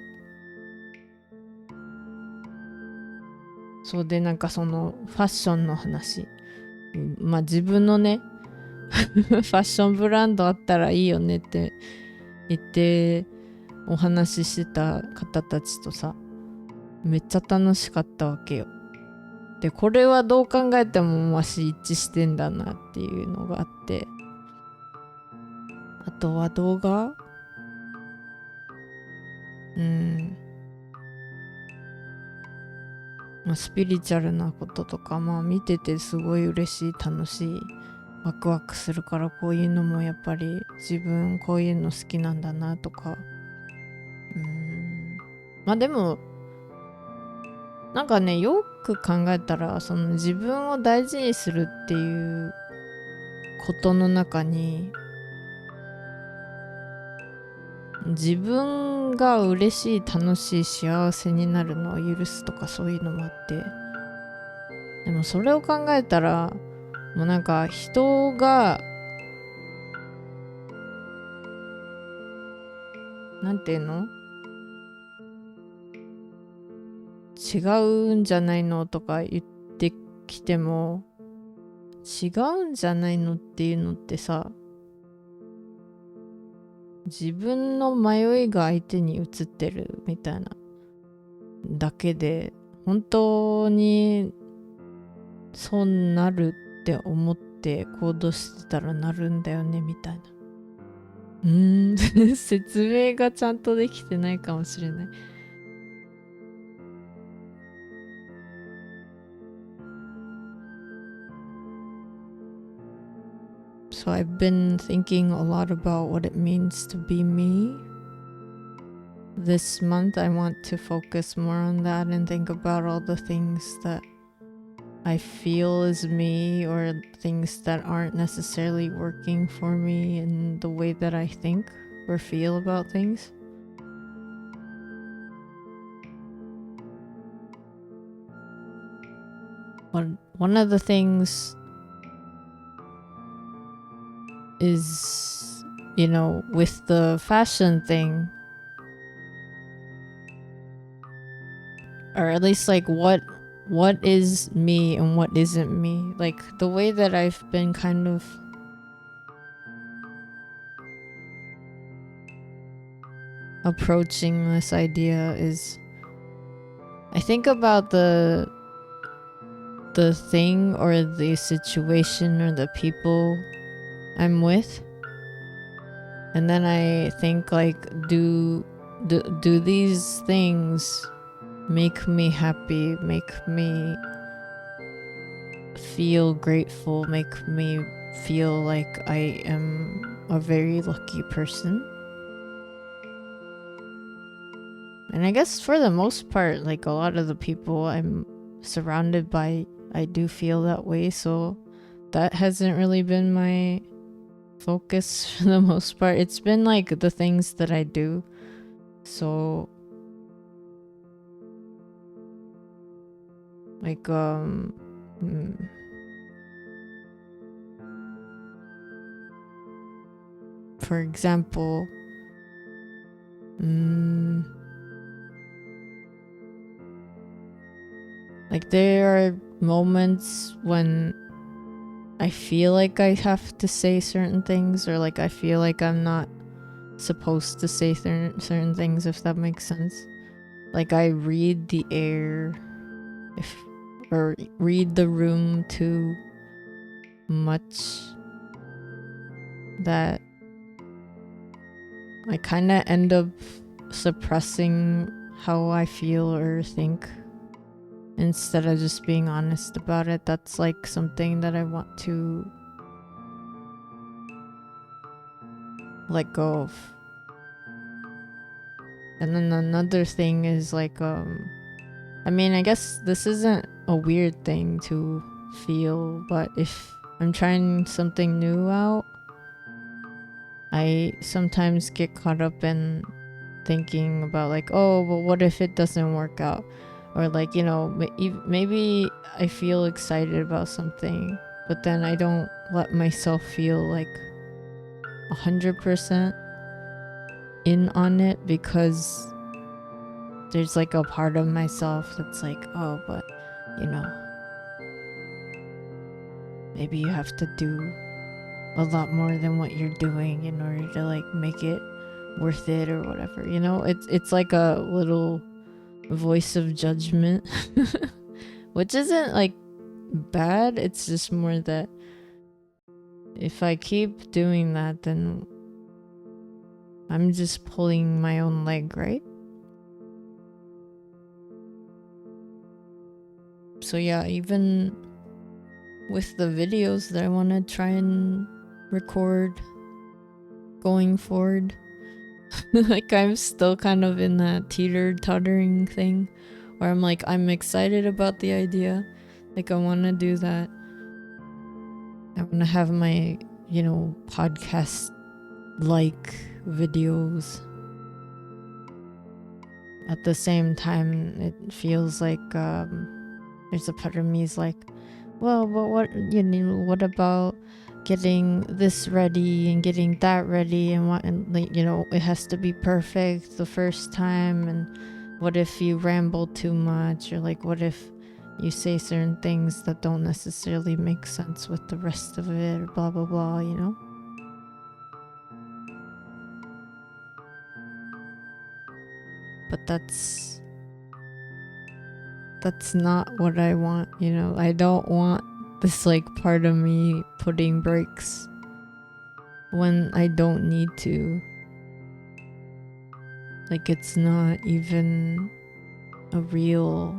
そうでそのファッションの話、自分のねファッションブランドあったらいいよねって言ってお話ししてた方たちとさ、めっちゃ楽しかったわけよ。でこれはどう考えてもわし一致してんだなっていうのがあって、あとは動画スピリチュアルなこととか見ててすごい嬉しい、楽しい、ワクワクするから、こういうのもやっぱり自分こういうの好きなんだなとか。でもよく考えたら、その自分を大事にするっていうことの中に、自分が嬉しい、楽しい、幸せになるのを許すとか、そういうのもあって、でもそれを考えたらもう人がなんていうの、違うんじゃないのとか言って起きても違うんじゃないのっていうのってさ、自分の迷いが相手に映ってるみたいなだけで、本当にそうなるって思って行動してたらなるんだよねみたいな。説明がちゃんとできてないかもしれない。So I've been thinking a lot about what it means to be me. This month I want to focus more on that and think about all the things that I feel is me, or things that aren't necessarily working for me in the way that I think or feel about things. One of the things is, with the fashion thing, or at least like what is me and what isn't me. Like the way that I've been kind of approaching this idea is, I think about the thing or the situation or the people I'm with, and then I think like, do these things make me happy, make me feel grateful, make me feel like I am a very lucky person? And I guess for the most part, like a lot of the people I'm surrounded by, I do feel that way, so that hasn't really been my focus for the most part. It's been like the things that I do. So like for example, like there are moments when I feel like I have to say certain things, or like I feel like I'm not supposed to say certain things, if that makes sense. Like I read the air, or read the room too much, that I kind of end up suppressing how I feel or think instead of just being honest about it. That's like something that I want to let go of. And then another thing is like, I mean, I guess this isn't a weird thing to feel, but if I'm trying something new out, I sometimes get caught up in thinking about like, oh, well, what if it doesn't work out? Or like, maybe I feel excited about something, but then I don't let myself feel like 100% in on it, because there's like a part of myself that's like, oh, but maybe you have to do a lot more than what you're doing in order to like make it worth it or whatever. It's like a little voice of judgment, which isn't like bad. It's just more that if I keep doing that, then I'm just pulling my own leg, right? So yeah, even with the videos that I want to try and record going forward, like I'm still kind of in that teeter-tottering thing where I'm like, I'm excited about the idea, like I want to do that. I want to have my podcast like videos. At the same time, it feels like there's a part of me is like, well, but what about getting this ready and getting that ready, and it has to be perfect the first time, and what if you ramble too much, or like what if you say certain things that don't necessarily make sense with the rest of it, or blah blah blah, you know? But that's not what I want, you know? I don't want this like part of me putting brakes when I don't need to. Like it's not even a real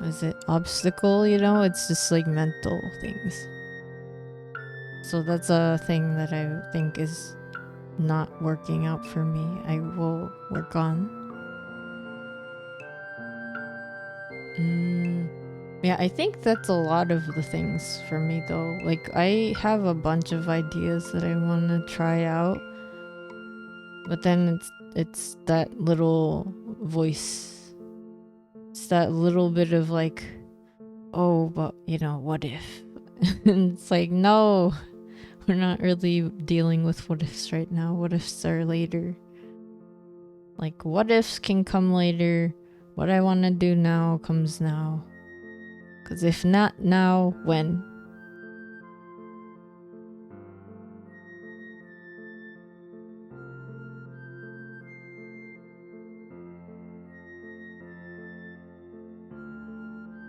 is it obstacle, you know? It's just like mental things. So that's a thing that I think is not working out for me. I will work on. Yeah, I think that's a lot of the things for me though. Like I have a bunch of ideas that I want to try out, but then it's that little voice. It's that little bit of like, oh, but you know, what if? And it's like, no, we're not really dealing with what ifs right now. What ifs are later. Like what ifs can come later. What I want to do now comes now. Because if not now, when?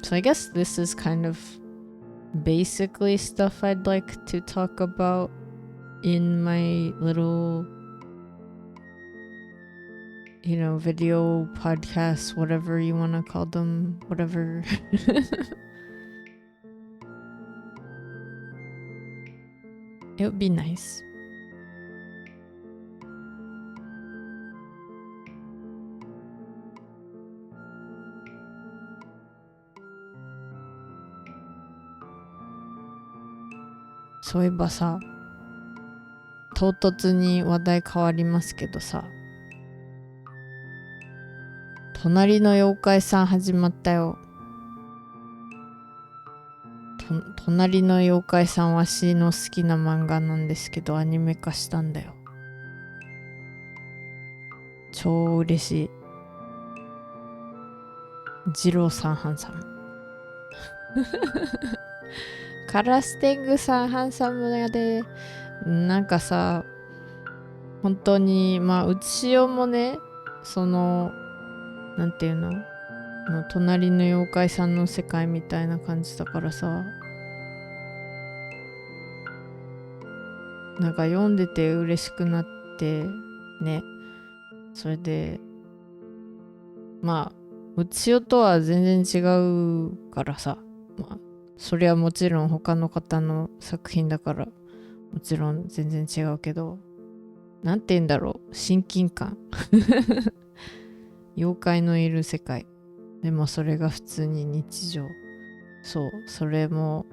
So I guess this is kind of basically stuff I'd like to talk about in my little, you know, video podcasts, whatever you want to call them, whatever. It would be nice.そういえばさ、唐突に話題変わりますけどさ、隣の妖怪さん始まったよ。隣の妖怪さんわしの好きな漫画なんですけどアニメ化したんだよ。超嬉しい。ジローさんハンサム。カラステングさんハンサムやで。なんかさ、本当にうちしおもね、そのなんていうの、隣の妖怪さんの世界みたいな感じだからさ、なんか読んでて嬉しくなってね。それでうちしおとは全然違うからさ、それはもちろん他の方の作品だからもちろん全然違うけど、なんて言うんだろう、親近感。妖怪のいる世界でもそれが普通に日常。そう、それも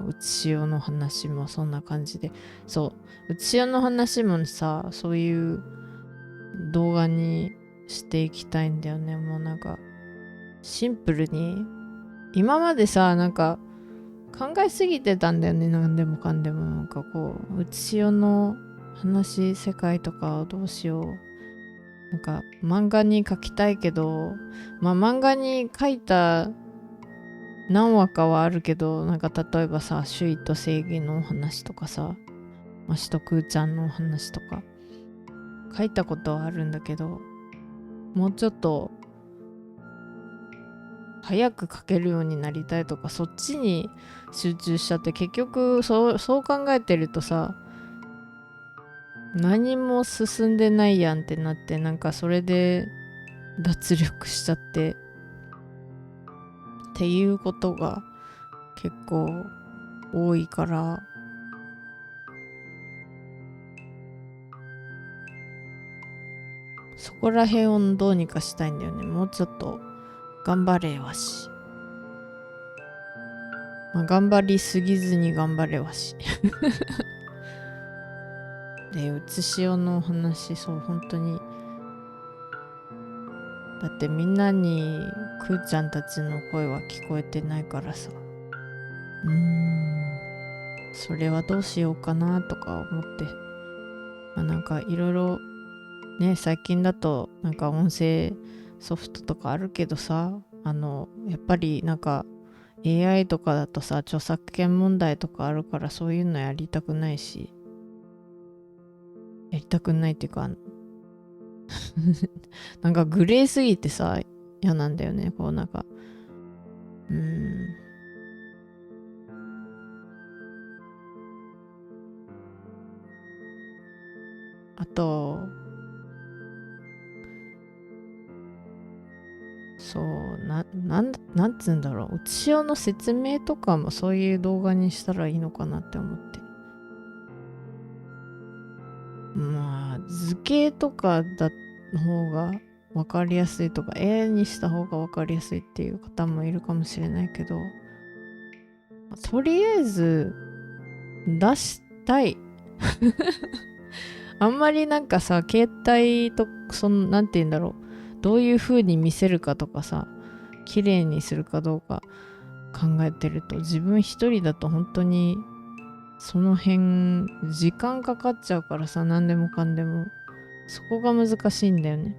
うちしおの話もそんな感じで、そううちしおの話もさ、そういう動画にしていきたいんだよね。もうなんかシンプルに今までさ、なんか考えすぎてたんだよね。なんでもかんでもなんかこう、うちしおの話、世界とかどうしよう。なんか漫画に描きたいけど、漫画に描いた何話かはあるけど、なんか例えばさ、首位と正義のお話とかさ、しとくーちゃんのお話とか書いたことはあるんだけど、もうちょっと早く書けるようになりたいとか、そっちに集中しちゃって、結局そう考えてるとさ、何も進んでないやんってなって、なんかそれで脱力しちゃってっていうことが結構多いから、そこら辺をどうにかしたいんだよね。もうちょっと頑張れわし。頑張りすぎずに頑張れわし。で、うつしおの話、そう本当に、だってみんなにくーちゃんたちの声は聞こえてないからさ、それはどうしようかなとか思って、なんかいろいろね、最近だとなんか音声ソフトとかあるけどさ、やっぱりなんか AI とかだとさ、著作権問題とかあるからそういうのやりたくないし、やりたくないっていうか、なんかグレーすぎてさ、嫌なんだよね。こうなんか、あと、そう、なんつうんだろう。うち用の説明とかもそういう動画にしたらいいのかなって思って。まあ、図形とかの方が分かりやすいとか、絵にした方が分かりやすいっていう方もいるかもしれないけど、とりあえず出したい。あんまりなんかさ、携帯と、なんて言うんだろう。どういう風に見せるかとかさ、綺麗にするかどうか考えてると、自分一人だと本当にその辺時間かかっちゃうからさ、何でもかんでも。そこが難しいんだよね。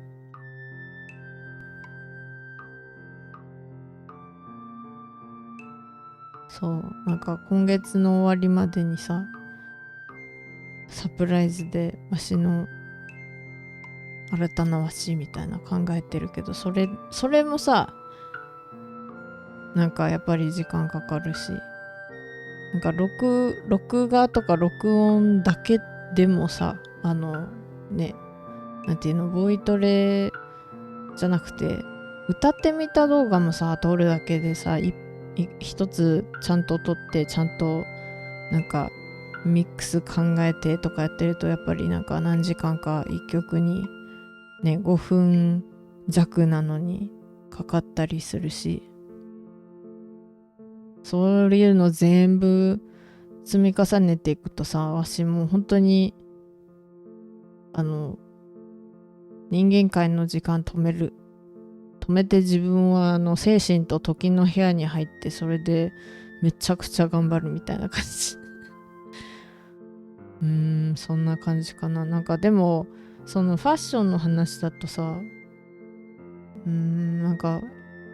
そう、なんか今月の終わりまでにさ、サプライズでわしの新たなわしみたいな考えてるけど、それもさ、なんかやっぱり時間かかるし、なんか録画とか録音だけでもさ、ね、なんていうの、ボイトレじゃなくて、歌ってみた動画もさ、撮るだけでさ、一つちゃんと撮って、ちゃんとなんかミックス考えてとかやってると、やっぱりなんか何時間か一曲にね、5分弱なのにかかったりするし、そういうの全部積み重ねていくとさ、わしも本当に人間界の時間止めて自分は精神と時の部屋に入って、それでめちゃくちゃ頑張るみたいな感じ。そんな感じかな。なんかでもそのファッションの話だとさ、なんか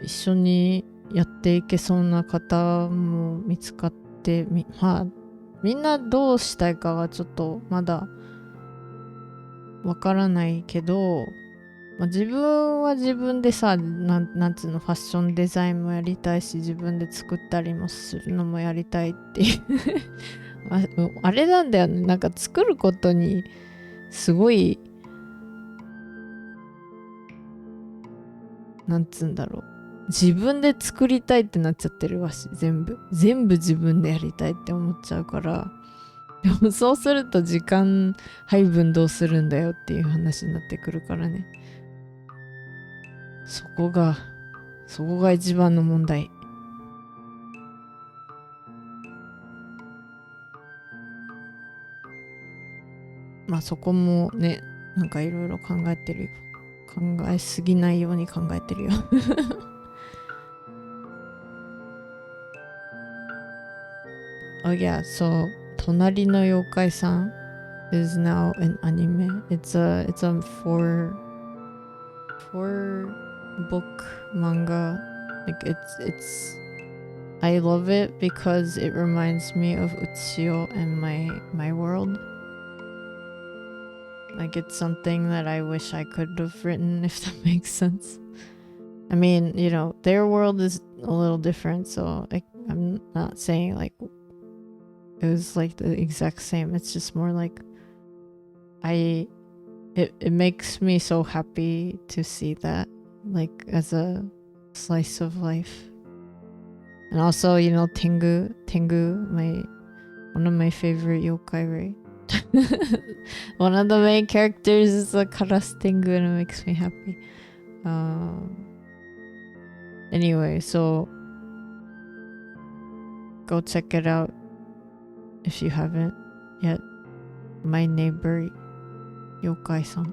一緒にやっていけそうな方も見つかって、まあみんなどうしたいかはちょっとまだわからないけど、自分は自分でさ、なんつうの、ファッションデザインもやりたいし、自分で作ったりもするのもやりたいっていうあれなんだよね。なんか作ることにすごい、なんつうんだろう。自分で作りたいってなっちゃってるわし、全部自分でやりたいって思っちゃうから。でもそうすると時間配分どうするんだよっていう話になってくるからね。そこが一番の問題。まあそこもね、なんかいろいろ考えてるよ。考えすぎないように考えてるよ。Oh yeah, so 隣の妖怪さん is now an anime. It's a four book manga. Like it's I love it because it reminds me of Uchiyo and my world. Like it's something that I wish I could have written, if that makes sense. I mean, their world is a little different, so I'm not saying like it was like the exact same. It's just more like it makes me so happy to see that, like as a slice of life. And also, Tengu, one of my favorite yokai, right? One of the main characters is a Karas Tengu, and it makes me happy. Anyway, so go check it out if you haven't yet. My neighbor yokai-san.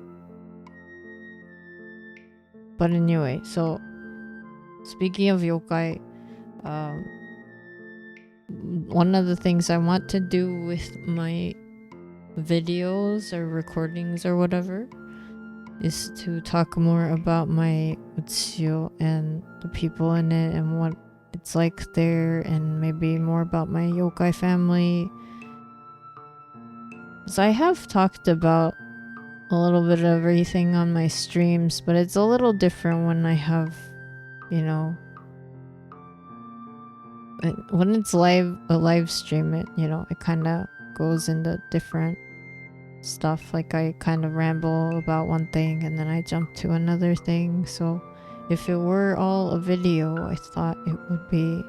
But anyway, so speaking of yokai, one of the things I want to do with my videos or recordings or whatever is to talk more about my utsio and the people in it and what it's like there, and maybe more about my yokai family. So I have talked about a little bit of everything on my streams, but it's a little different when I have, when it's a live stream, it kind of goes into different stuff. Like I kind of ramble about one thing and then I jump to another thing. So if it were all a video, I thought it would be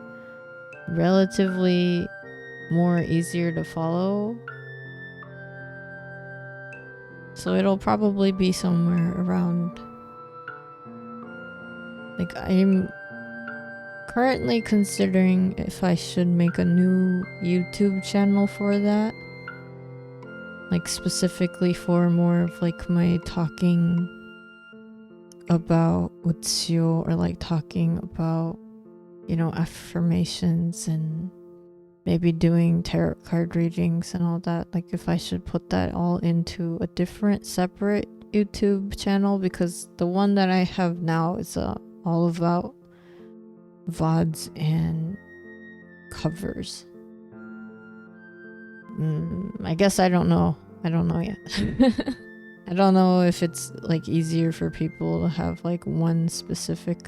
relatively more easier to follow. So it'll probably be somewhere around, like, I'm currently considering if I should make a new YouTube channel for that, like specifically for more of like my talking about utsio, or like talking about, affirmations, and maybe doing tarot card readings and all that. Like if I should put that all into a different separate YouTube channel, because the one that I have now is all about VODs and covers. I guess I don't know yet. I don't know if it's like easier for people to have like one specific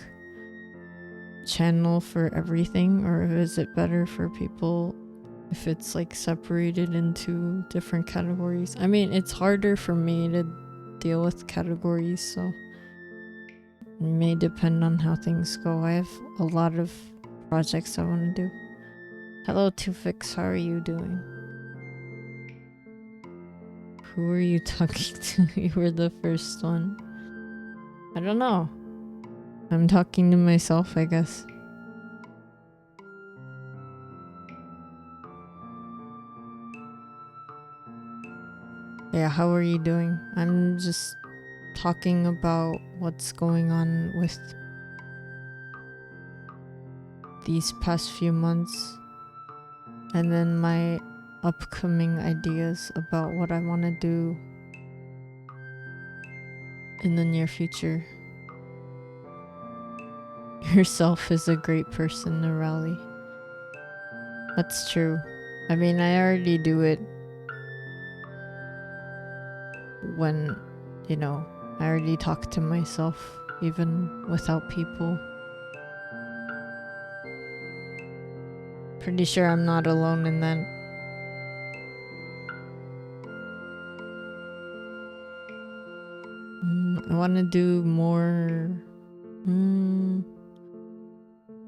channel for everything, or is it better for people if it's like separated into different categories. I mean, it's harder for me to deal with categories, so it may depend on how things go. I have a lot of projects I want to do. Hello Tufix, how are you doing? Who are you talking to? You were the first one. I don't know. I'm talking to myself, I guess. Yeah, how are you doing? I'm just talking about what's going on with these past few months, and then my upcoming ideas about what I want to do in the near future. Yourself is a great person to rally. That's true. I mean, I already do it when, I already talk to myself even without people. Pretty sure I'm not alone in that. I want to do more.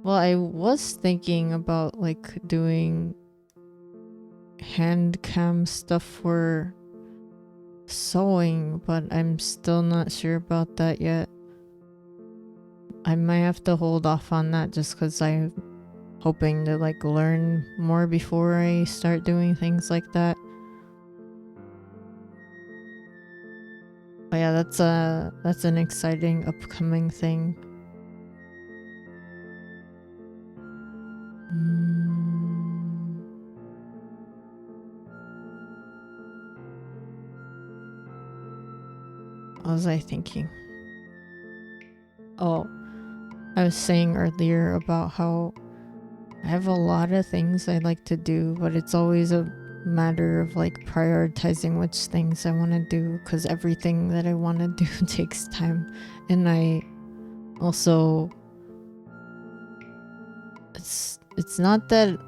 Well, I was thinking about like doing hand cam stuff for sewing, but I'm still not sure about that yet. I might have to hold off on that just because I'm hoping to like learn more before I start doing things like that. But yeah, that's an exciting upcoming thing. What was I thinking? Oh, I was saying earlier about how I have a lot of things I like to do, but it's always a matter of like prioritizing which things I want to do, because everything that I want to do takes time. And I also, it's not that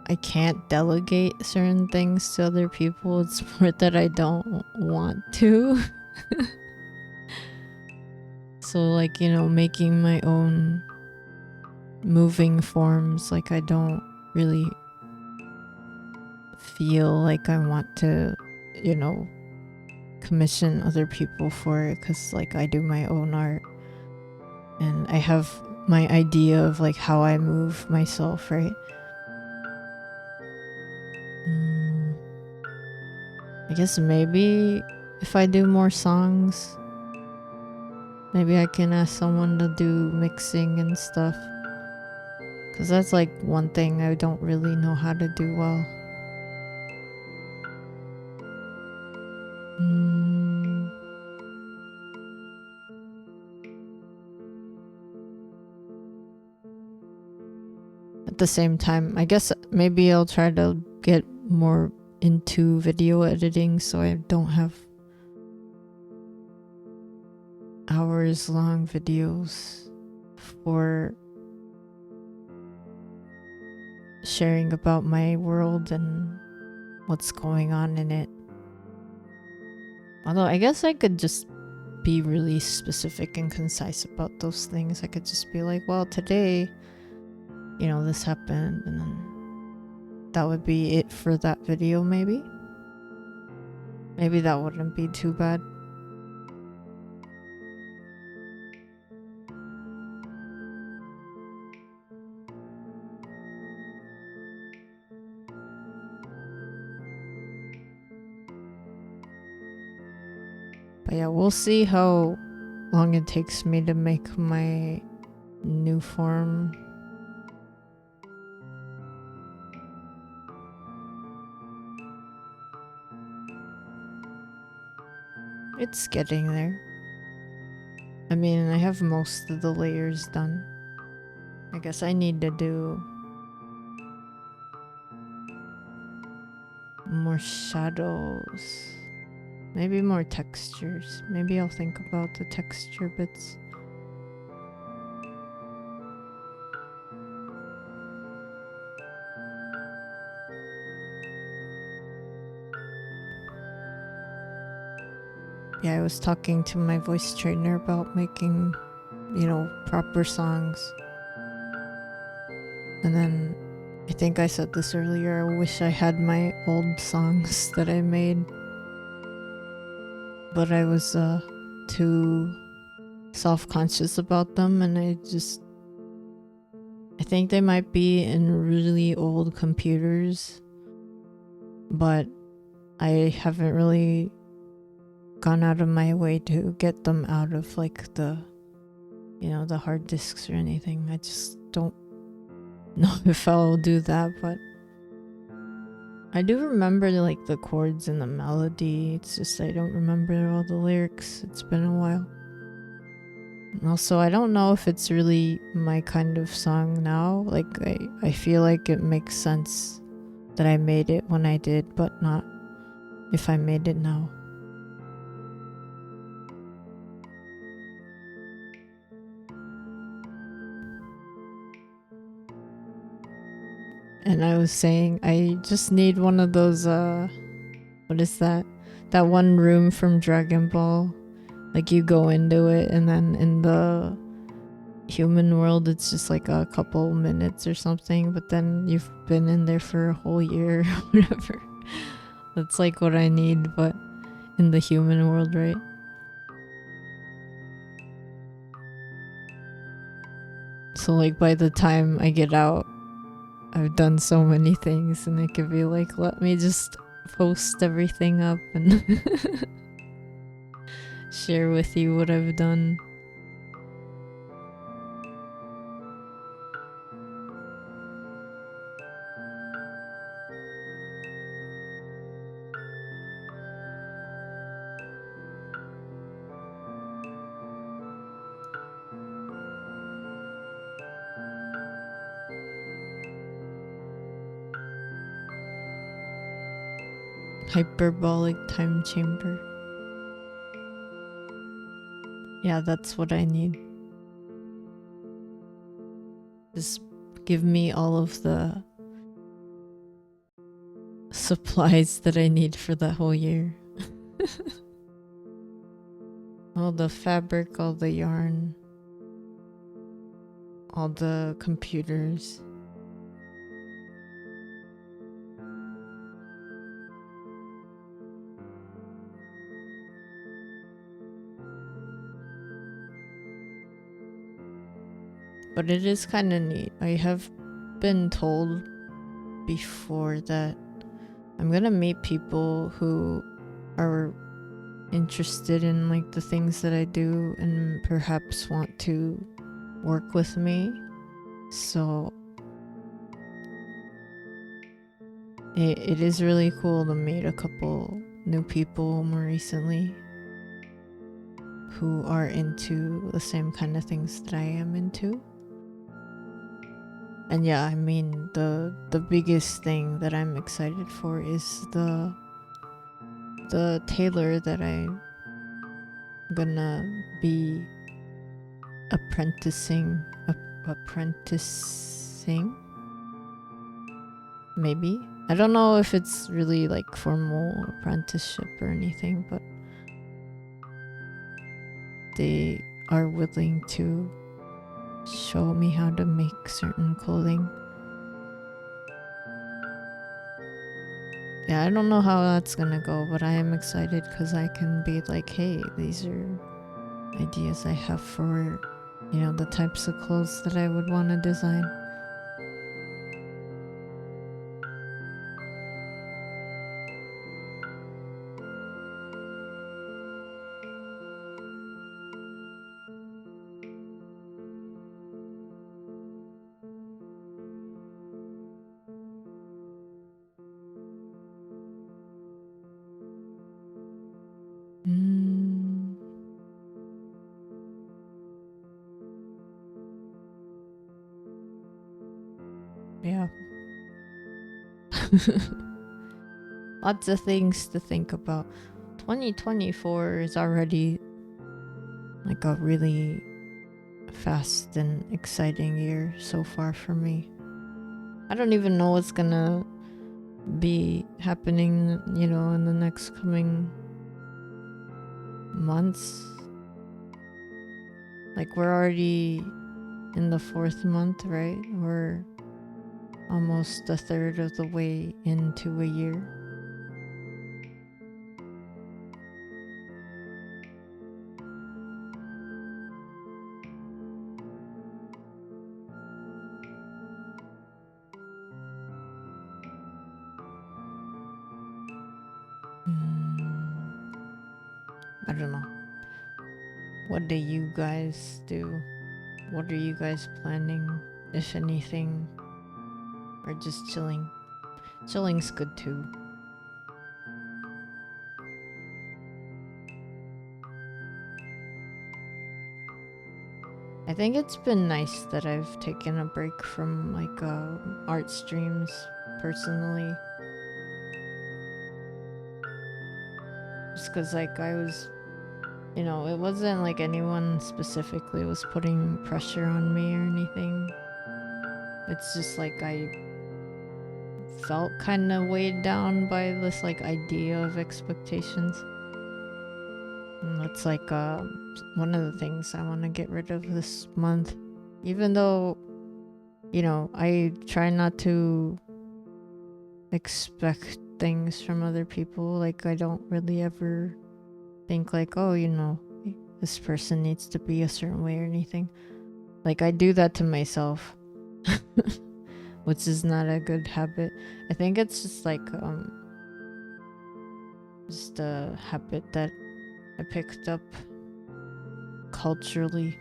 I can't delegate certain things to other people, it's more that I don't want to. So like, making my own moving forms, like I don't really feel like I want to, commission other people for it, because like I do my own art and I have my idea of like how I move myself, right? I guess maybe if I do more songs, maybe I can ask someone to do mixing and stuff, because that's like one thing I don't really know how to do well. the same time, I guess maybe I'll try to get more into video editing so I don't have hours long videos for sharing about my world and what's going on in it. Although I guess I could just be really specific and concise about those things. I could just be like, well, today, this happened, and then that would be it for that video. Maybe that wouldn't be too bad. But yeah, we'll see how long it takes me to make my new form. It's getting there. I mean, I have most of the layers done. I guess I need to do more shadows. Maybe more textures. Maybe I'll think about the texture bits. Yeah, I was talking to my voice trainer about making, proper songs. And then, I think I said this earlier, I wish I had my old songs that I made. But I was too self-conscious about them, and I think they might be in really old computers, but I haven't really gone out of my way to get them out of like the hard disks or anything. I just don't know if I'll do that, but I do remember like the chords and the melody. It's just I don't remember all the lyrics. It's been a while. And also, I don't know if it's really my kind of song now. Like I feel like it makes sense that I made it when I did, but not if I made it now. And I was saying, I just need one of those, what is that? That one room from Dragon Ball. Like you go into it and then in the human world, it's just like a couple minutes or something. But then you've been in there for a whole year or whatever. That's like what I need, but in the human world, right? So like by the time I get out, I've done so many things, and I could be like, let me just post everything up and share with you what I've done. Hyperbolic time chamber. Yeah, that's what I need. Just give me all of the supplies that I need for the whole year. All the fabric, all the yarn, all the computers. But it is kind of neat. I have been told before that I'm gonna meet people who are interested in like the things that I do and perhaps want to work with me. So it is really cool to meet a couple new people more recently who are into the same kind of things that I am into. And yeah, I mean the biggest thing that I'm excited for is the tailor that I'm gonna be apprenticing, maybe. I don't know if it's really like formal apprenticeship or anything, but they are willing to show me how to make certain clothing. Yeah, I don't know how that's gonna go, but I am excited because I can be like, hey, these are ideas I have for, the types of clothes that I would want to design. Yeah. Lots of things to think about. 2024 is already like a really fast and exciting year so far for me. I don't even know what's gonna be happening, in the next coming months. Like, we're already in the 4th month, right? We're almost a third of the way into a year. I don't know. What do you guys do? What are you guys planning, if anything? Or just chilling? Chilling's good too. I think it's been nice that I've taken a break from like art streams personally. Just because like I was, it wasn't like anyone specifically was putting pressure on me or anything. It's just like I felt kind of weighed down by this like idea of expectations. And that's like one of the things I want to get rid of this month. Even though, I try not to expect things from other people. Like, I don't really ever think like, oh, this person needs to be a certain way or anything. Like, I do that to myself, which is not a good habit. I think it's just like just a habit that I picked up culturally.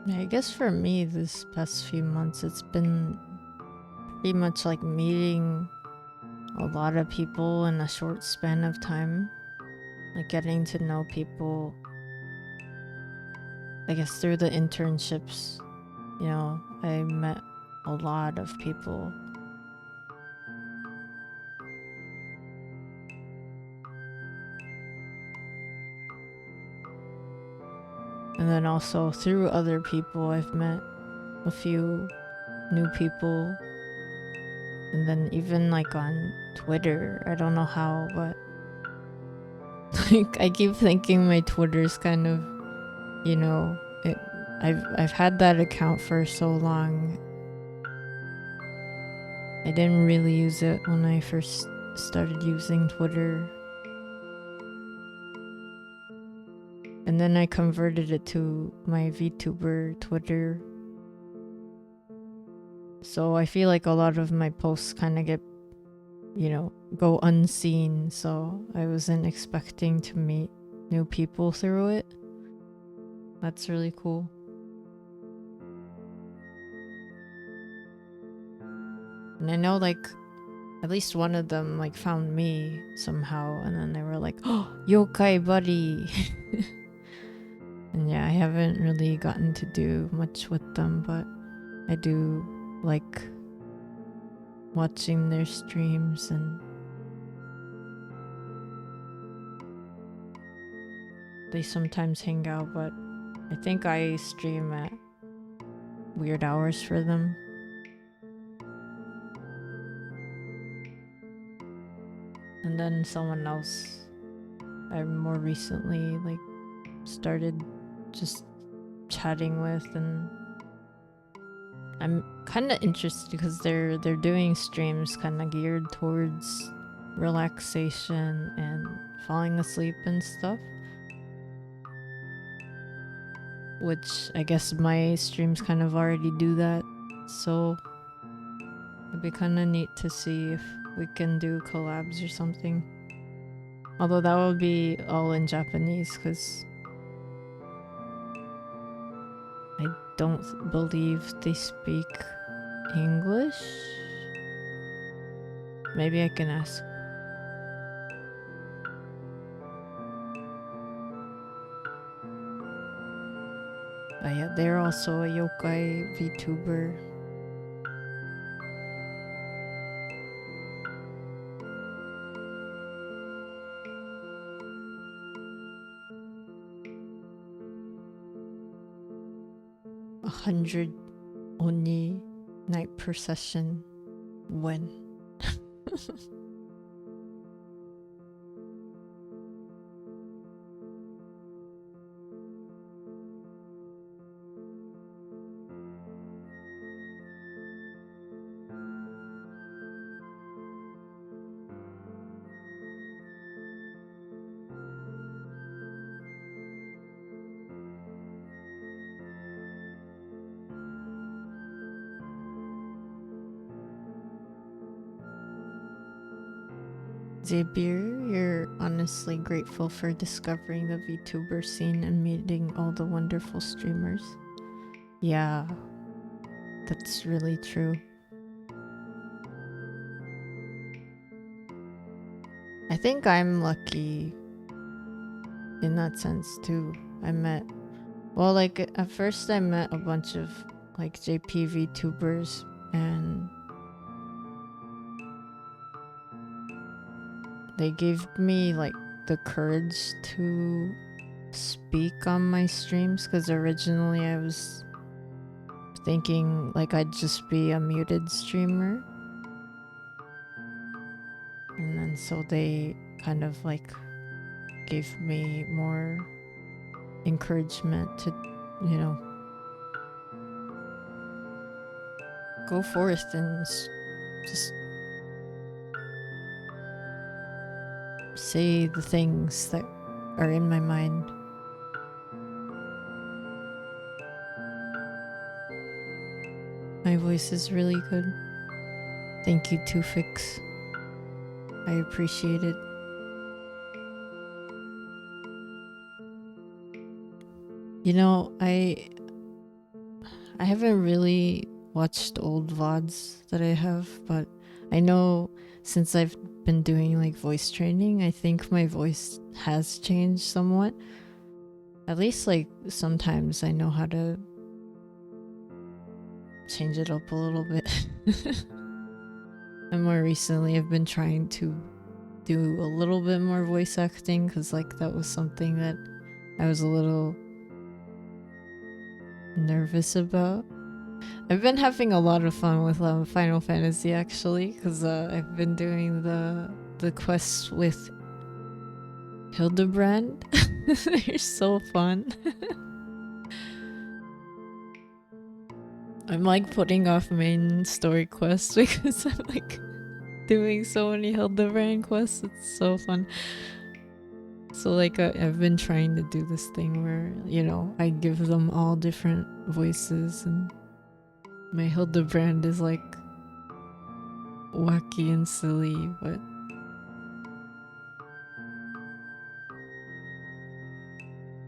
I guess for me this past few months it's been pretty much like meeting a lot of people in a short span of time, like getting to know people. I guess through the internships, I met a lot of people. And then also through other people, I've met a few new people. And then even like on Twitter, I don't know how, but like I keep thinking my Twitter's kind of, I've had that account for so long. I didn't really use it when I first started using Twitter. And And then I converted it to my VTuber Twitter. So I feel like a lot of my posts kind of get, go unseen. So I wasn't expecting to meet new people through it. That's really cool. And I know at least one of them found me somehow, and then they were like, "Oh, yokai buddy." And yeah, I haven't really gotten to do much with them, but I do like watching their streams, and they sometimes hang out, but I think I stream at weird hours for them. And then someone else I more recently started just chatting with, and I'm kind of interested because they're doing streams kind of geared towards relaxation and falling asleep and stuff, which I guess my streams kind of already do that, so it'd be kind of neat to see if we can do collabs or something. Although that would be all in Japanese because I don't believe they speak English. Maybe I can ask. But yeah, they're also a yokai VTuber. $100 Oni night per session. When? Xavier, you're honestly grateful for discovering the VTuber scene and meeting all the wonderful streamers. Yeah, that's really true. I think I'm lucky in that sense too. At first I met a bunch of JP VTubers, and they gave me the courage to speak on my streams, because originally I was thinking I'd just be a muted streamer, and then so they kind of gave me more encouragement to go forth and just say the things that are in my mind. My voice is really good. Thank you, Tufix. I appreciate it. I haven't really watched old VODs that I have, but I know since I've been doing voice training, I think my voice has changed somewhat. At least sometimes I know how to change it up a little bit. And more recently I've been trying to do a little bit more voice acting, because that was something that I was a little nervous about. I've been having a lot of fun with Final Fantasy actually, because I've been doing the quests with Hildebrand. They're so fun. I'm putting off main story quests because I'm doing so many Hildebrand quests. It's so fun. So like I've been trying to do this thing where, I give them all different voices, and my Hildebrand is like wacky and silly, but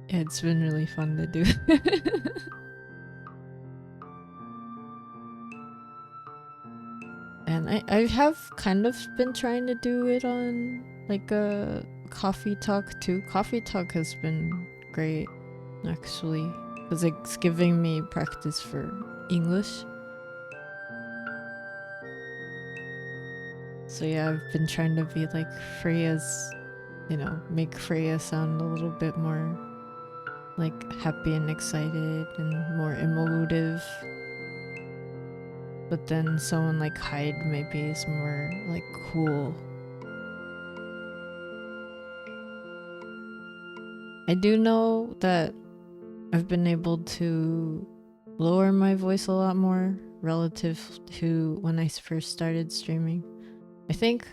yeah, it's been really fun to do. And I have kind of been trying to do it on like a coffee talk too. Coffee talk has been great actually, because it's giving me practice for English. So yeah, I've been trying to be like Freya's, make Freya sound a little bit more like happy and excited and more emotive. But then someone like Hyde maybe is more like cool. I do know that I've been able to lower my voice a lot more relative to when I first started streaming. I think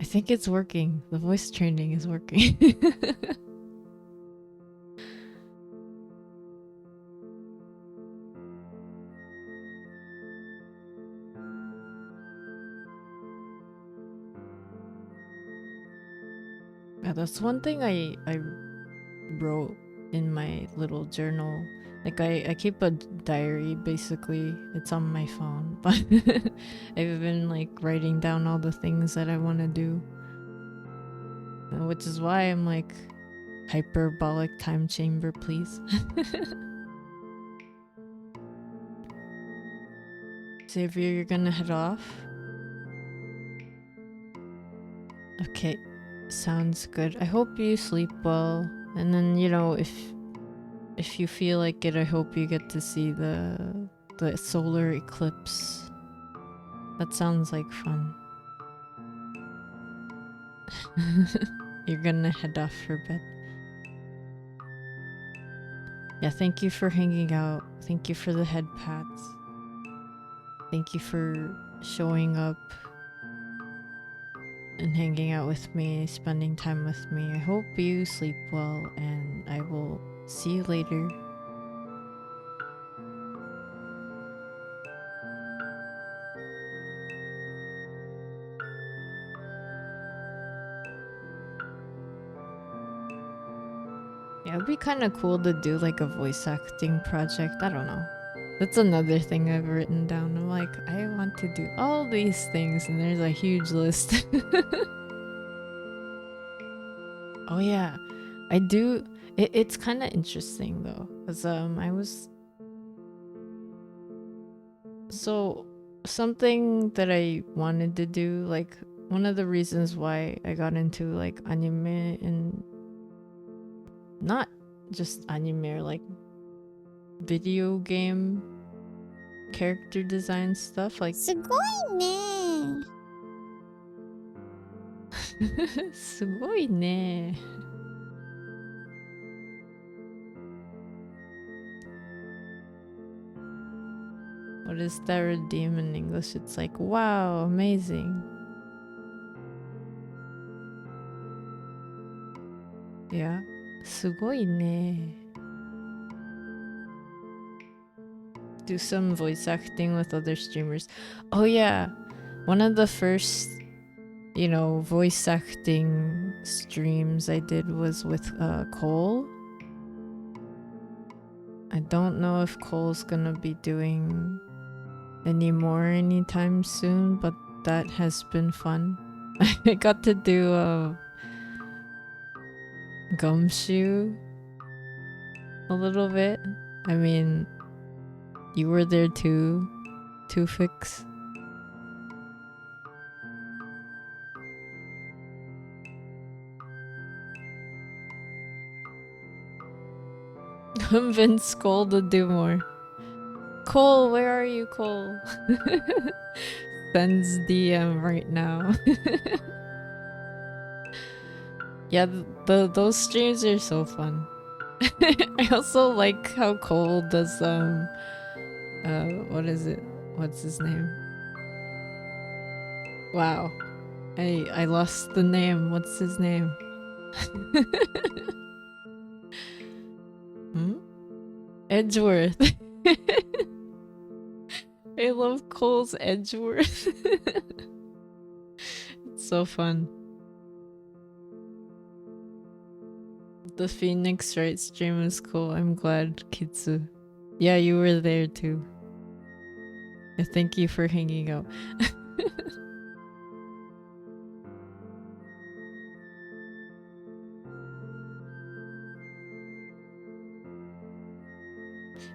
it's working. The voice training is working. Yeah, that's one thing I wrote in my little journal. Like I keep a diary basically. It's on my phone, but I've been like writing down all the things that I want to do, which is why I'm like, hyperbolic time chamber, please. Xavier, you're gonna head off? Okay, sounds good. I hope you sleep well, and then if you feel like it, I hope you get to see the solar eclipse. That sounds like fun. You're gonna head off for bed. Yeah, thank you for hanging out. Thank you for the head pats. Thank you for showing up and hanging out with me, spending time with me. I hope you sleep well, and I will see you later. Yeah, it'd be kind of cool to do like a voice acting project. I don't know. That's another thing I've written down. I'm like, I want to do all these things, and there's a huge list. Oh yeah, I do. It's kind of interesting though, because I was so something that I wanted to do, like one of the reasons why I got into like anime, and not just anime, or like video game character design stuff, like すごいね。すごいね. What does that redeem in English? It's like, wow, amazing. Yeah. すごいね. Do some voice acting with other streamers. Oh yeah. One of the first, voice acting streams I did was with Cole. I don't know if Cole's gonna be doing any more anytime soon, but that has been fun. I got to do Gumshoe a little bit. I mean, you were there too, Tufix. I've been scolded to do more. Cole, where are you, Cole? Sends DM right now. Yeah, those streams are so fun. I also like how Cole does what is it? What's his name? Wow. I lost the name. What's his name? Edgeworth. I love Cole's Edgeworth. It's so fun. The Phoenix Wright stream was cool. I'm glad, Kitsu. Yeah, you were there too. Thank you for hanging out.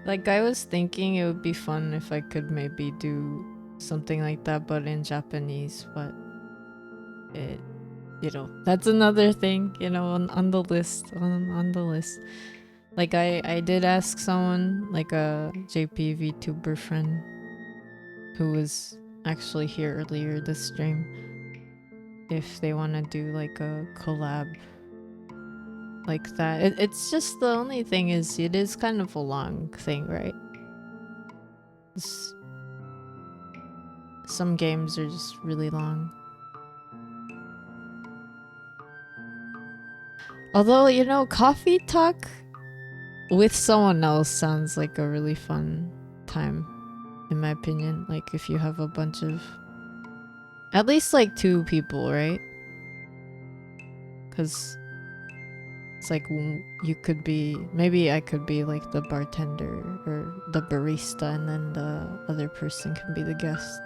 Like, I was thinking it would be fun if I could maybe do something like that, but in Japanese, but it, you know, that's another thing, you know, on the list, on the list. Like, I did ask someone, like a JP VTuber friend who was actually here earlier this stream, if they want to do like a collab like that. It's just, the only thing is it is kind of a long thing, right? Some games are just really long. Although, you know, coffee talk with someone else sounds like a really fun time, in my opinion. Like, if you have a bunch of, at least like 2 people, right? Because it's like, you could be, maybe I could be like the bartender or the barista, and then the other person can be the guest.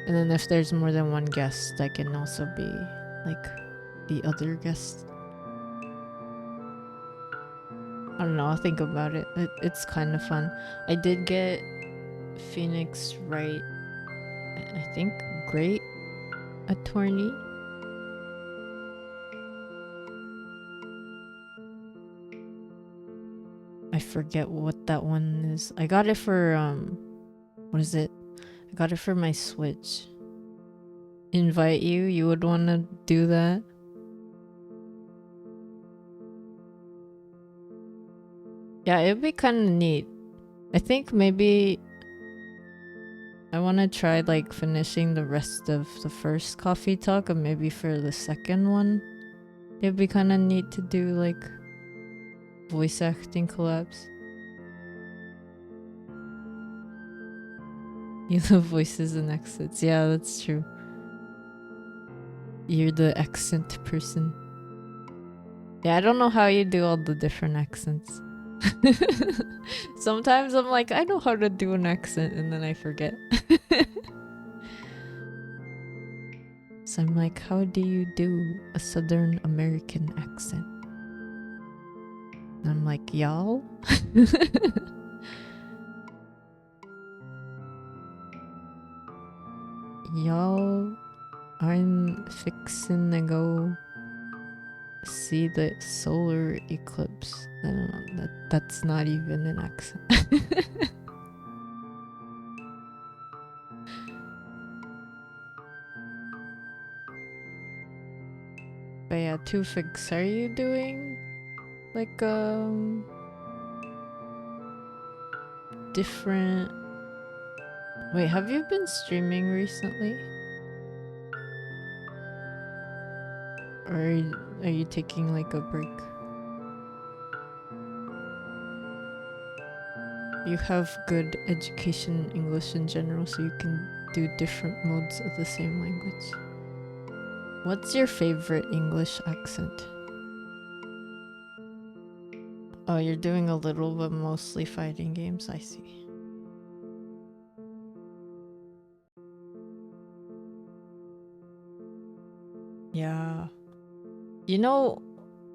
And then if there's more than one guest, I can also be like the other guest. I don't know, I'll think about it. It's kind of fun. I did get Phoenix Wright, I think, great attorney. I forget what that one is. I got it for what is it? I got it for my Switch. Invite you? You would want to do that? Yeah, it'd be kind of neat. I think maybe I want to try like finishing the rest of the first coffee talk, and maybe for the second one, it'd be kind of neat to do like voice acting collabs. You love voices and accents. Yeah, that's true. You're the accent person. Yeah, I don't know how you do all the different accents. Sometimes I'm like, I know how to do an accent, and then I forget. So I'm like, how do you do a Southern American accent? And I'm like, y'all? Y'all, I'm fixing to go see the solar eclipse. I don't know, that's not even an accent. But yeah, Tufix, are you doing like different, wait, have you been streaming recently? Or are you taking like a break? You have good education in English in general, so you can do different modes of the same language. What's your favorite English accent? Oh, you're doing a little, but mostly fighting games, I see. Yeah. You know,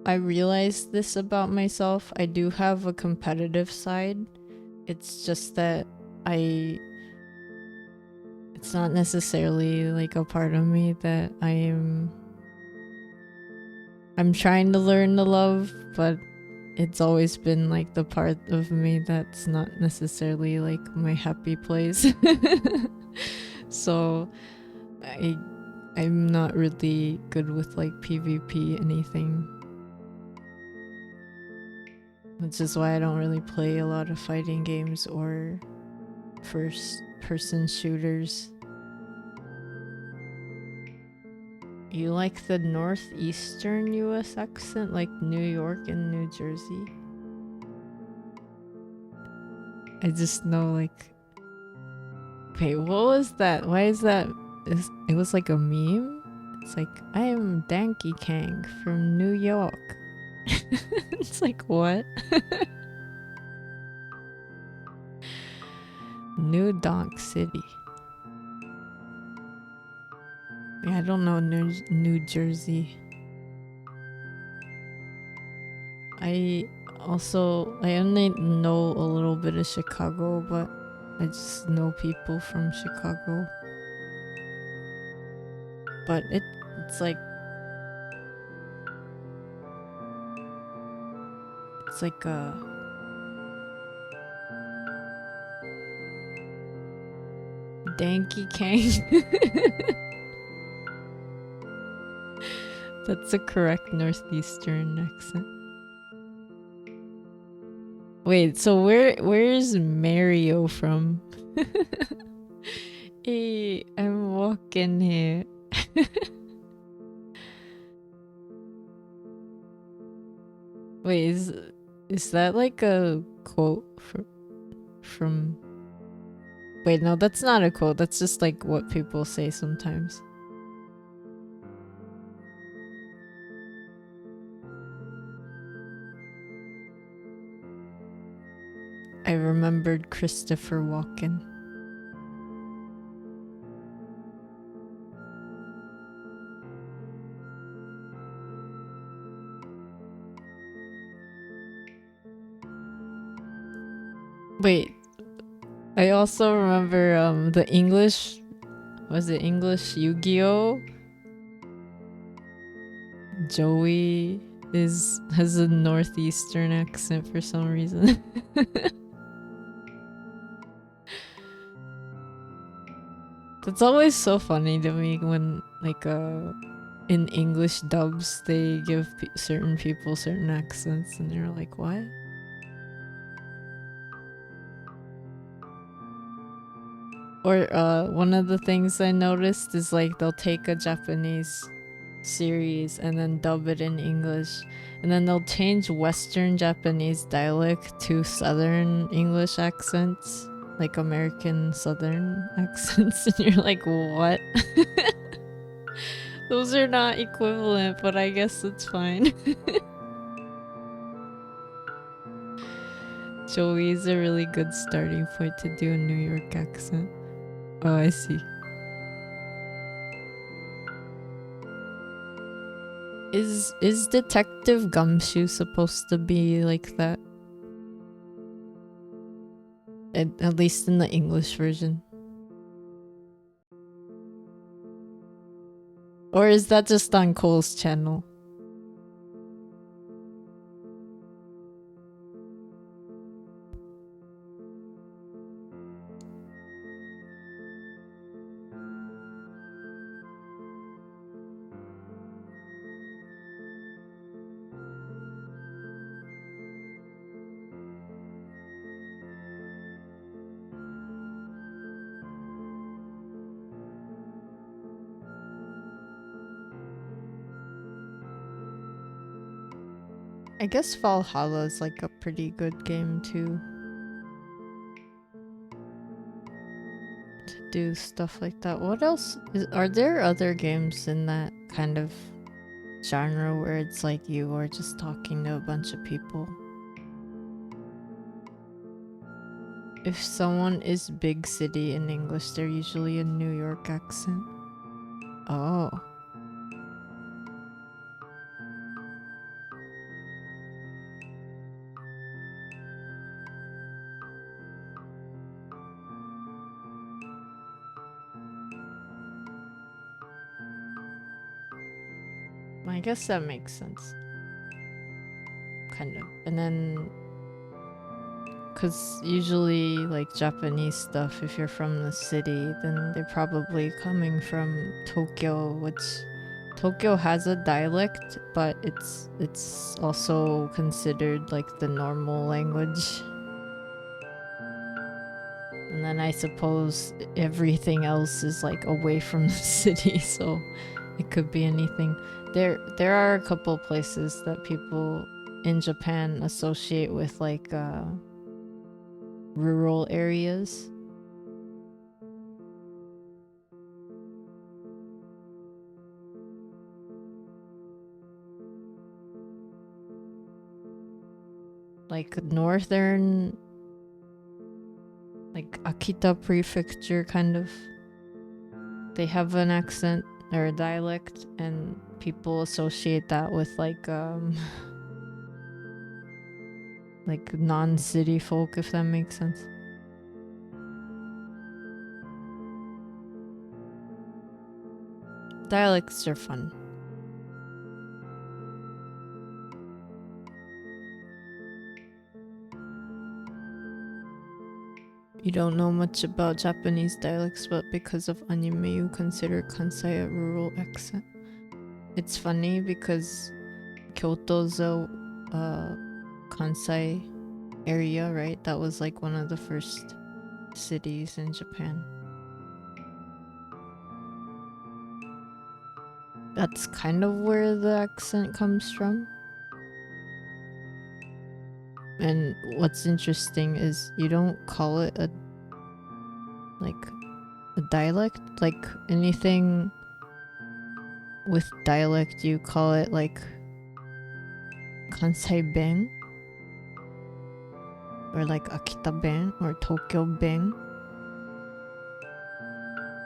I realized this about myself. I do have a competitive side. It's just that it's not necessarily like a part of me that I'm trying to learn to love, but it's always been like the part of me that's not necessarily like my happy place. So I'm not really good with like PvP anything, which is why I don't really play a lot of fighting games or first person shooters. You like the northeastern US accent, like New York and New Jersey? I just know, like... Wait, what was that? Why is that? It was like a meme? It's like, I am Danky Kang from New York. It's like, what? New Donk City. Yeah, I don't know New Jersey. I only know a little bit of Chicago, but I just know people from Chicago. But it's like a Danky Kang. That's a correct northeastern accent. Wait, so where is Mario from? Hey, I'm walking here. Wait, is that like a quote from... Wait, no, that's not a quote. That's just like what people say sometimes. I remembered Christopher Walken. Wait, I also remember the English... Was it English Yu-Gi-Oh? Joey has a northeastern accent for some reason. That's always so funny to me when, like, in English dubs, they give certain people certain accents, and they're like, what? Or, one of the things I noticed is, like, they'll take a Japanese series and then dub it in English, and then they'll change Western Japanese dialect to Southern English accents. Like American Southern accents, and you're like, what? Those are not equivalent, but I guess it's fine. Joey's a really good starting point to do a New York accent. Oh, I see. Is Detective Gumshoe supposed to be like that? At least in the English version. Or is that just on Cole's channel? I guess Valhalla is like a pretty good game too. To do stuff like that. What else? Are there other games in that kind of genre where it's like you are just talking to a bunch of people? If someone is big city in English, they're usually a New York accent. Oh. I guess that makes sense. Kind of. And then... Because usually, like, Japanese stuff, if you're from the city, then they're probably coming from Tokyo, which... Tokyo has a dialect, but it's also considered, like, the normal language. And then I suppose everything else is, like, away from the city, so... It could be anything. There are a couple places that people in Japan associate with like rural areas. Like northern, like Akita prefecture kind of. They have an accent or a dialect, and people associate that with like non-city folk, if that makes sense. Dialects are fun. You don't know much about Japanese dialects, but because of anime, you consider Kansai a rural accent. It's funny because Kyoto's a Kansai area, right? That was like one of the first cities in Japan. That's kind of where the accent comes from. And what's interesting is you don't call it a dialect. Like anything with dialect, you call it like Kansai Ben or like Akita Ben or Tokyo Ben.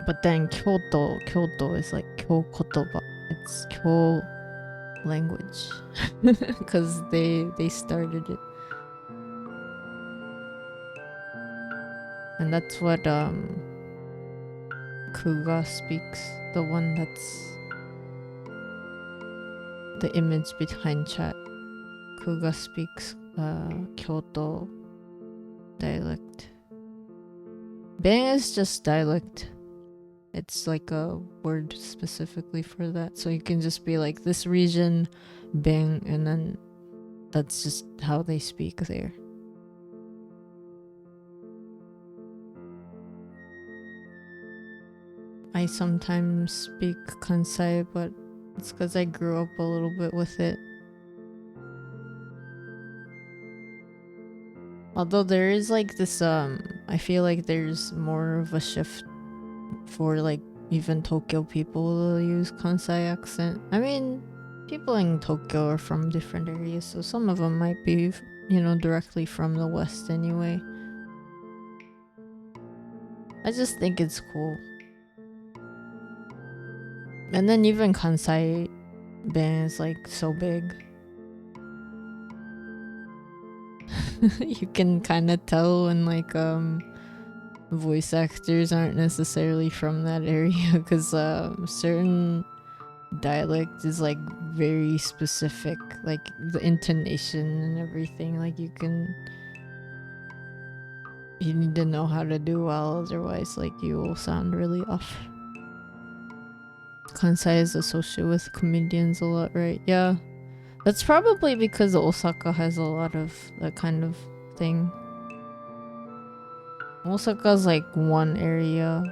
But then Kyoto is like Kyo kotoba. It's Kyo language because they started it. And that's what Kuga speaks, the one that's the image behind chat. Kuga speaks Kyoto dialect. Ben is just dialect. It's like a word specifically for that. So you can just be like, this region, Ben, and then that's just how they speak there. I sometimes speak Kansai, but it's because I grew up a little bit with it. Although there is like this, I feel like there's more of a shift for like even Tokyo people to use Kansai accent. I mean, people in Tokyo are from different areas, so some of them might be, directly from the West anyway. I just think it's cool. And then even Kansai Ben is like so big. You can kind of tell when like voice actors aren't necessarily from that area because certain dialect is like very specific, like the intonation and everything. Like you need to know how to do well, otherwise like you will sound really off. Kansai is associated with comedians a lot, right? Yeah. That's probably because Osaka has a lot of that kind of thing. Osaka's like one area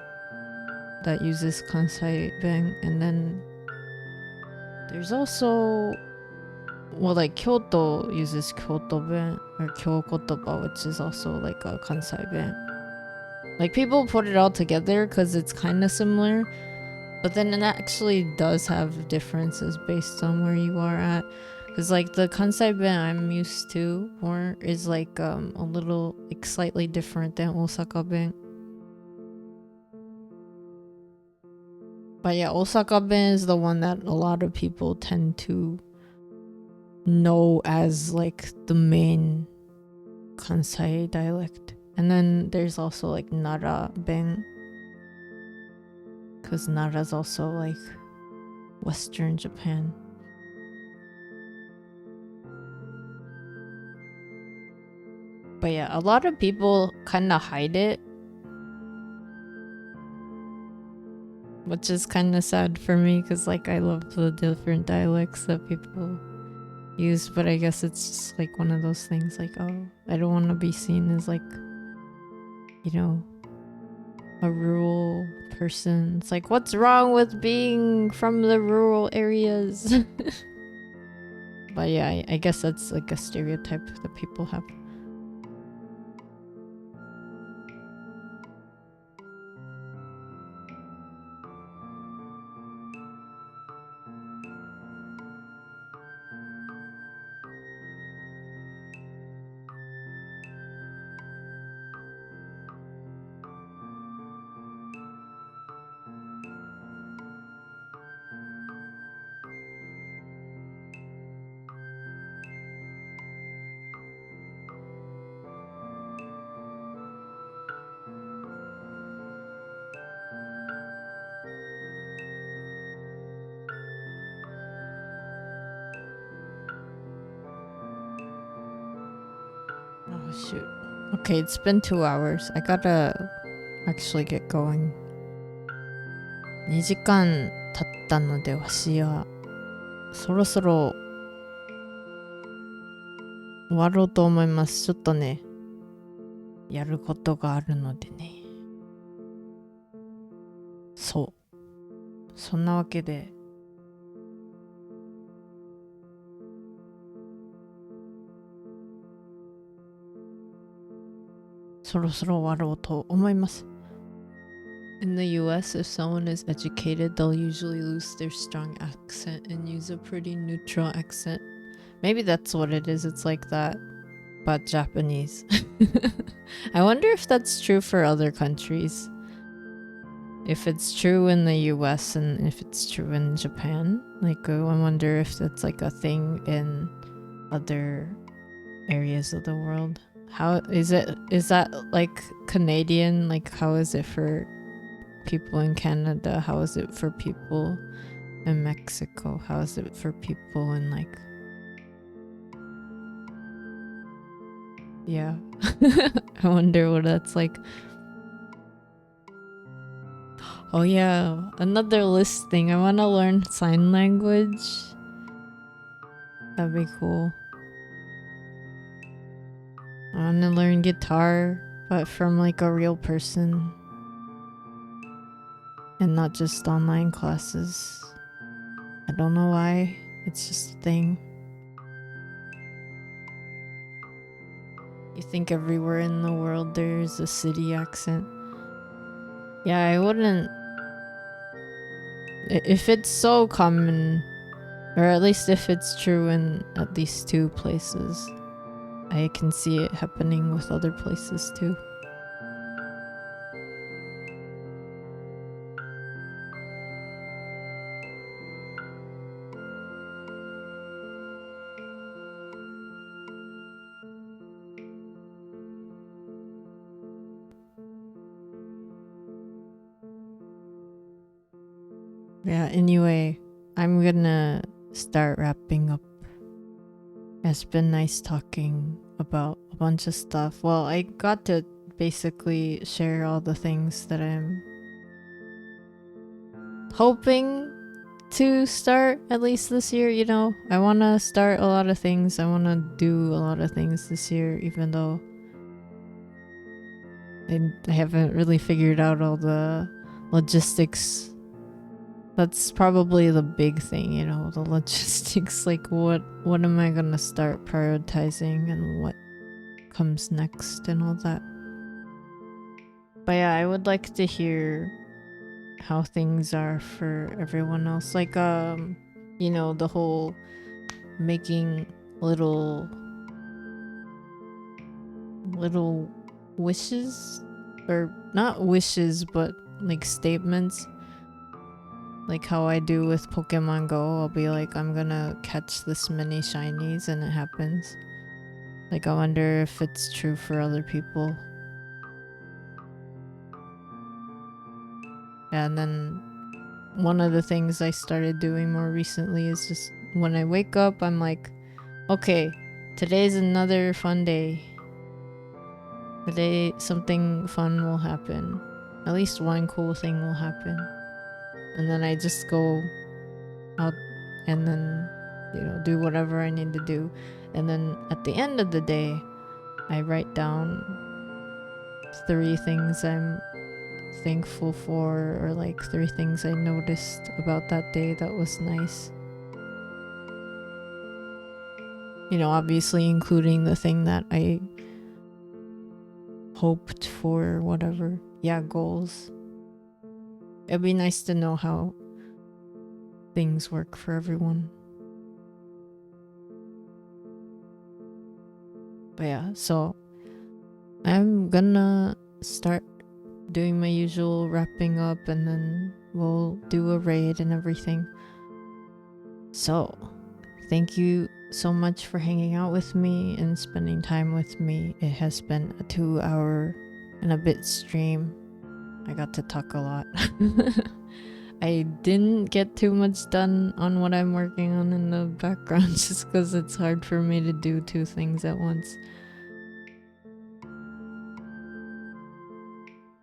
that uses Kansai Ben, and then there's also, well, like Kyoto uses Kyoto Ben or Kyo kotoba, which is also like a Kansai Ben. Like people put it all together because it's kind of similar, but then it actually does have differences based on where you are at. Because like the Kansai Ben I'm used to more is like a little like slightly different than Osaka Ben. But yeah, Osaka Ben is the one that a lot of people tend to know as like the main Kansai dialect. And then there's also like Nara Ben, because Nara's also like Western Japan. But yeah, a lot of people kind of hide it, which is kind of sad for me because like I love the different dialects that people use, but I guess it's just like one of those things like, oh, I don't want to be seen as like, a rural person. It's like, what's wrong with being from the rural areas? But yeah, I guess that's like a stereotype that people have. Oh shoot. Okay, it's been 2 hours. I gotta actually get going. 2時間経ったので、わしはそろそろ終わろうと思います。ちょっとね、やることがあるのでね。そう。そんなわけで、そろそろ終わろうと思います。In the US, if someone is educated, they'll usually lose their strong accent and use a pretty neutral accent. Maybe that's what it is. It's like that, but Japanese. I wonder if that's true for other countries. If it's true in the US and if it's true in Japan. Like, I wonder if that's like a thing in other areas of the world. How is it? Is that like Canadian? Like, how is it for people in Canada? How is it for people in Mexico? How is it for people in like, yeah. I wonder what that's like. Oh yeah, another list thing. I want to learn sign language. That'd be cool. I want to learn guitar, but from like a real person. And not just online classes. I don't know why. It's just a thing. You think everywhere in the world there's a city accent. Yeah, I wouldn't... If it's so common, or at least if it's true in at least 2 places, I can see it happening with other places too. Yeah, anyway, I'm gonna start wrapping up. It's been nice talking about a bunch of stuff. Well, I got to basically share all the things that I'm hoping to start at least this year. You know, I want to start a lot of things. I want to do a lot of things this year, even though I haven't really figured out all the logistics. That's probably the big thing, you know, the logistics. Like, what am I gonna start prioritizing and what comes next and all that. But yeah, I would like to hear how things are for everyone else. Like, you know, the whole making little wishes, or not wishes, but like statements. Like how I do with Pokemon Go, I'll be like, I'm gonna catch this many shinies, and it happens. Like, I wonder if it's true for other people. And then one of the things I started doing more recently is just when I wake up, I'm like, okay, today's another fun day. Today something fun will happen. At least one cool thing will happen. And then I just go out and then, you know, do whatever I need to do. And then at the end of the day, I write down 3 things I'm thankful for, or like 3 things I noticed about that day that was nice. You know, obviously including the thing that I hoped for, whatever. Yeah, goals. It'd be nice to know how things work for everyone. But yeah, so I'm gonna start doing my usual wrapping up, and then we'll do a raid and everything. So thank you so much for hanging out with me and spending time with me. It has been a 2-hour and a bit stream. I got to talk a lot. I didn't get too much done on what I'm working on in the background just because it's hard for me to do 2 things at once.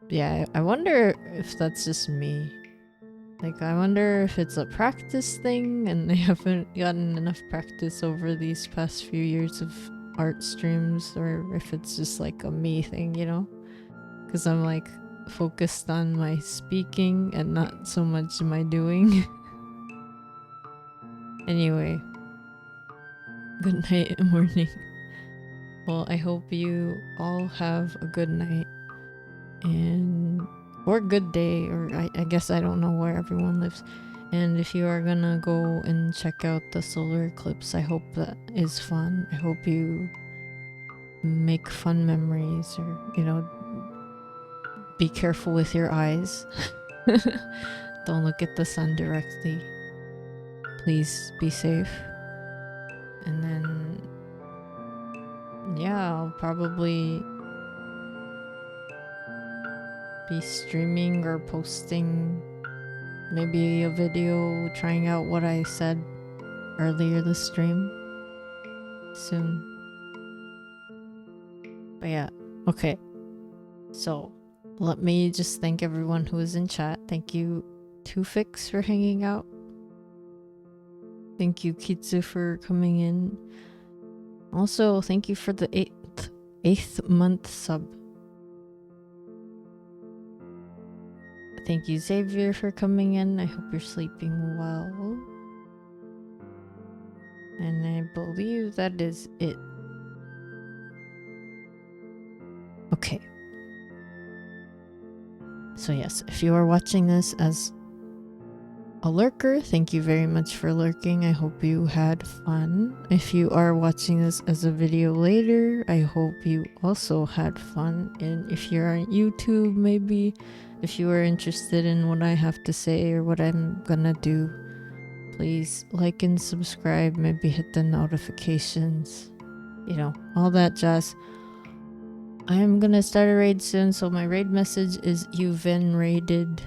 Yeah, I wonder if that's just me. Like, I wonder if it's a practice thing and I haven't gotten enough practice over these past few years of art streams, or if it's just like a me thing, you know? Because I'm like focused on my speaking and not so much my doing. Anyway, good night and morning. Well, I hope you all have a good night or good day, or I guess I don't know where everyone lives. And if you are gonna go and check out the solar eclipse, I hope that is fun. I hope you make fun memories, or, you know, be careful with your eyes. Don't look at the sun directly. Please be safe. And then, yeah, I'll probably be streaming or posting maybe a video trying out what I said earlier this stream soon. But yeah, okay. So let me just thank everyone who was in chat. Thank you, Tufix, for hanging out. Thank you, Kitsu, for coming in. Also, thank you for the 8th month sub. Thank you, Xavier, for coming in. I hope you're sleeping well. And I believe that is it. Okay. So yes, if you are watching this as a lurker, thank you very much for lurking. I hope you had fun. If you are watching this as a video later, I hope you also had fun. And if you're on YouTube, maybe, if you are interested in what I have to say or what I'm gonna do, please like and subscribe, maybe hit the notifications, you know, all that jazz. I am gonna start a raid soon, so my raid message is you've been raided.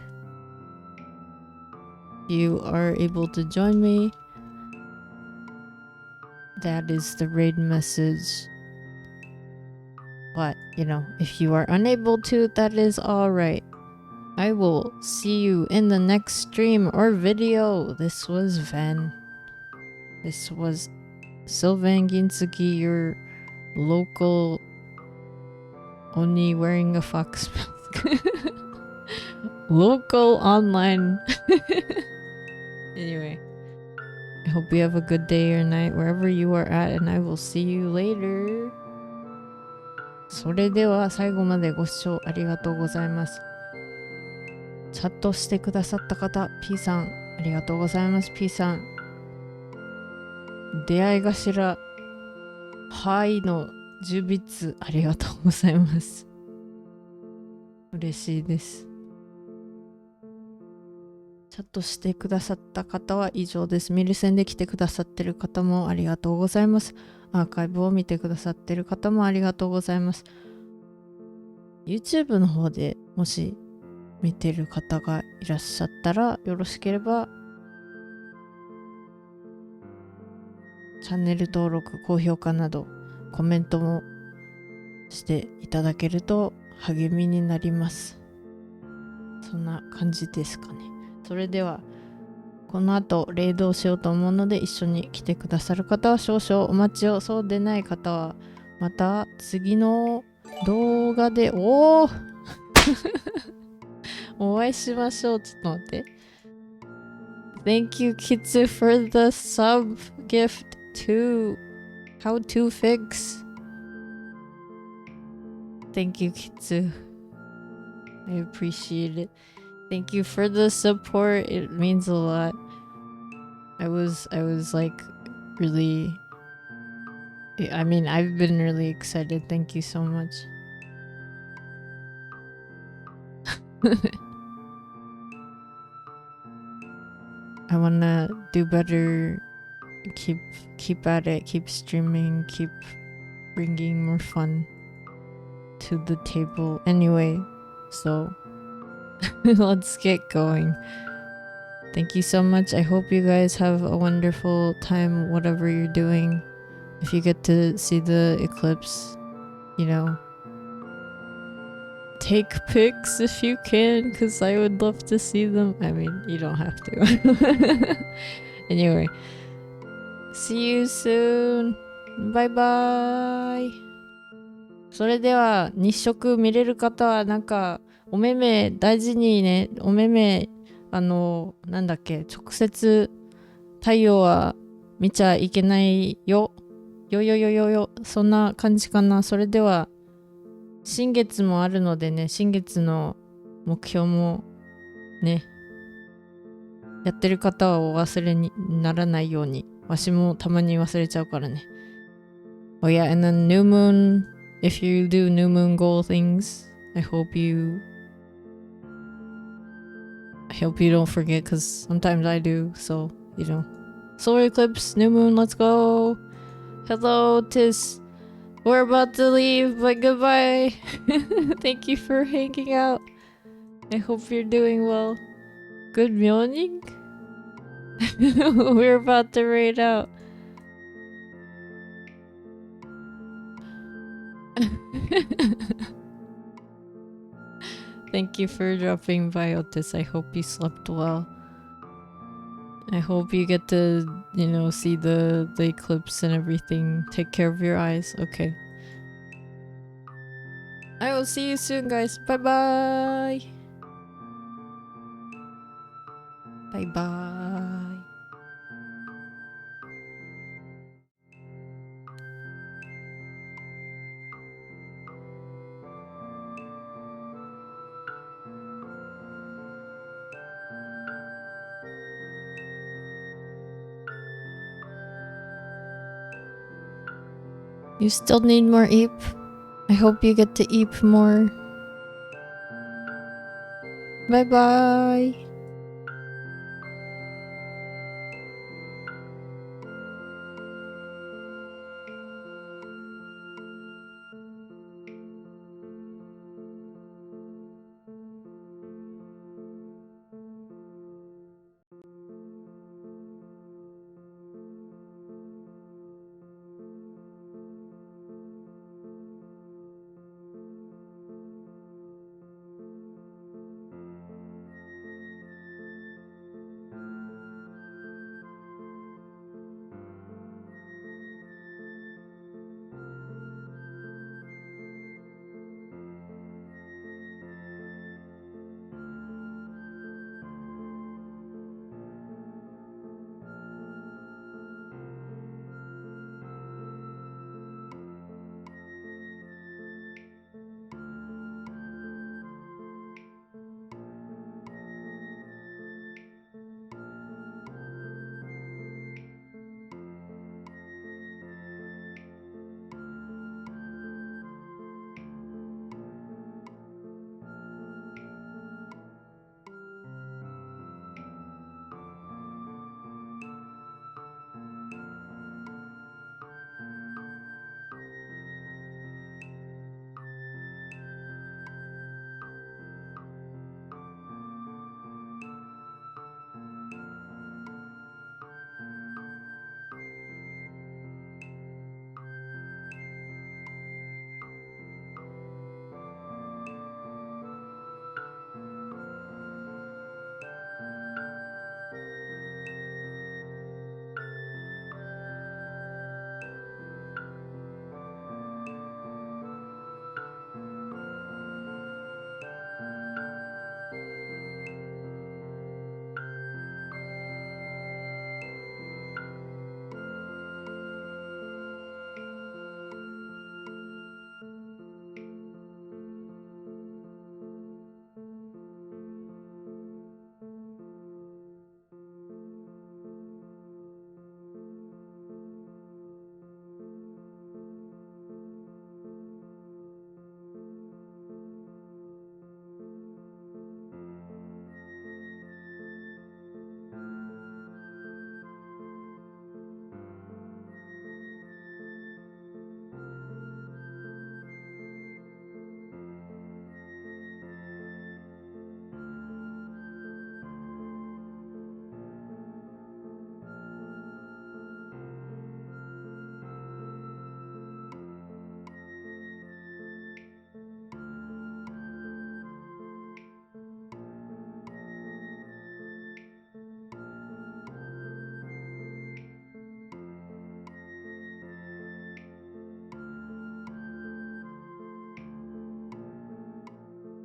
You are able to join me. That is the raid message. But, you know, if you are unable to, that is alright. I will see you in the next stream or video. This was Ven. This was Sylvain Ginsuki, your local Oni wearing a fox mask. Local online. Anyway, I hope you have a good day or night wherever you are at, and I will see you later. それでは最後までご視聴ありがとうございます。チャットしてくださった方、P さん、ありがとうございます。P さん。出会い頭、はいの10ビッツ、ありがとうございます。嬉しいです。チャットしてくださった方は以上です。ミルセンで来てくださってる方もありがとうございます。アーカイブを見てくださってる方もありがとうございます。YouTube の方でもし見てる方がいらっしゃったら、よろしければチャンネル登録、高評価などコメントもしていただけると励みになります。そんな感じですかね。それではこの後レイドをしようと思うので、一緒に来てくださる方は少々お待ちを。そうでない方はまた次の動画でお会いしましょう。ちょっと待って。Thank you, Kitsu, for the sub gift to How to Fix. Thank you, Kitsu. I appreciate it. Thank you for the support. It means a lot. I was like really, I mean, I've been really excited. Thank you so much. I wanna do better. Keep at it. Keep streaming. Keep bringing more fun to the table. Anyway, so let's get going. Thank you so much. I hope you guys have a wonderful time, whatever you're doing. If you get to see the eclipse, you know, take pics if you can, because I would love to see them. I mean, you don't have to. Anyway, see you soon. Bye bye. それでは日食見れる方はなんかお目目大事にね。お目目なんだっけ、直接太陽は見ちゃいけないよ。そんな感じかな。それでは新月もあるのでね、新月の目標もね、やってる方はお忘れにならないように。わしもたまに忘れちゃうからね。Oh yeah, and then new moon, if you do new moon goal things, I hope you don't forget, because sometimes I do. So, you know, solar eclipse, new moon, let's go. Hello, Tis. We're about to leave, but goodbye. Thank you for hanging out. I hope you're doing well. Good morning. We're about to raid out. Thank you for dropping by, Otis. I hope you slept well. I hope you get to, you know, see the eclipse and everything. Take care of your eyes. Okay. I will see you soon, guys. Bye bye. Bye bye. You still need more eep? I hope you get to eep more. Bye bye.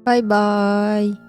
バイバーイ。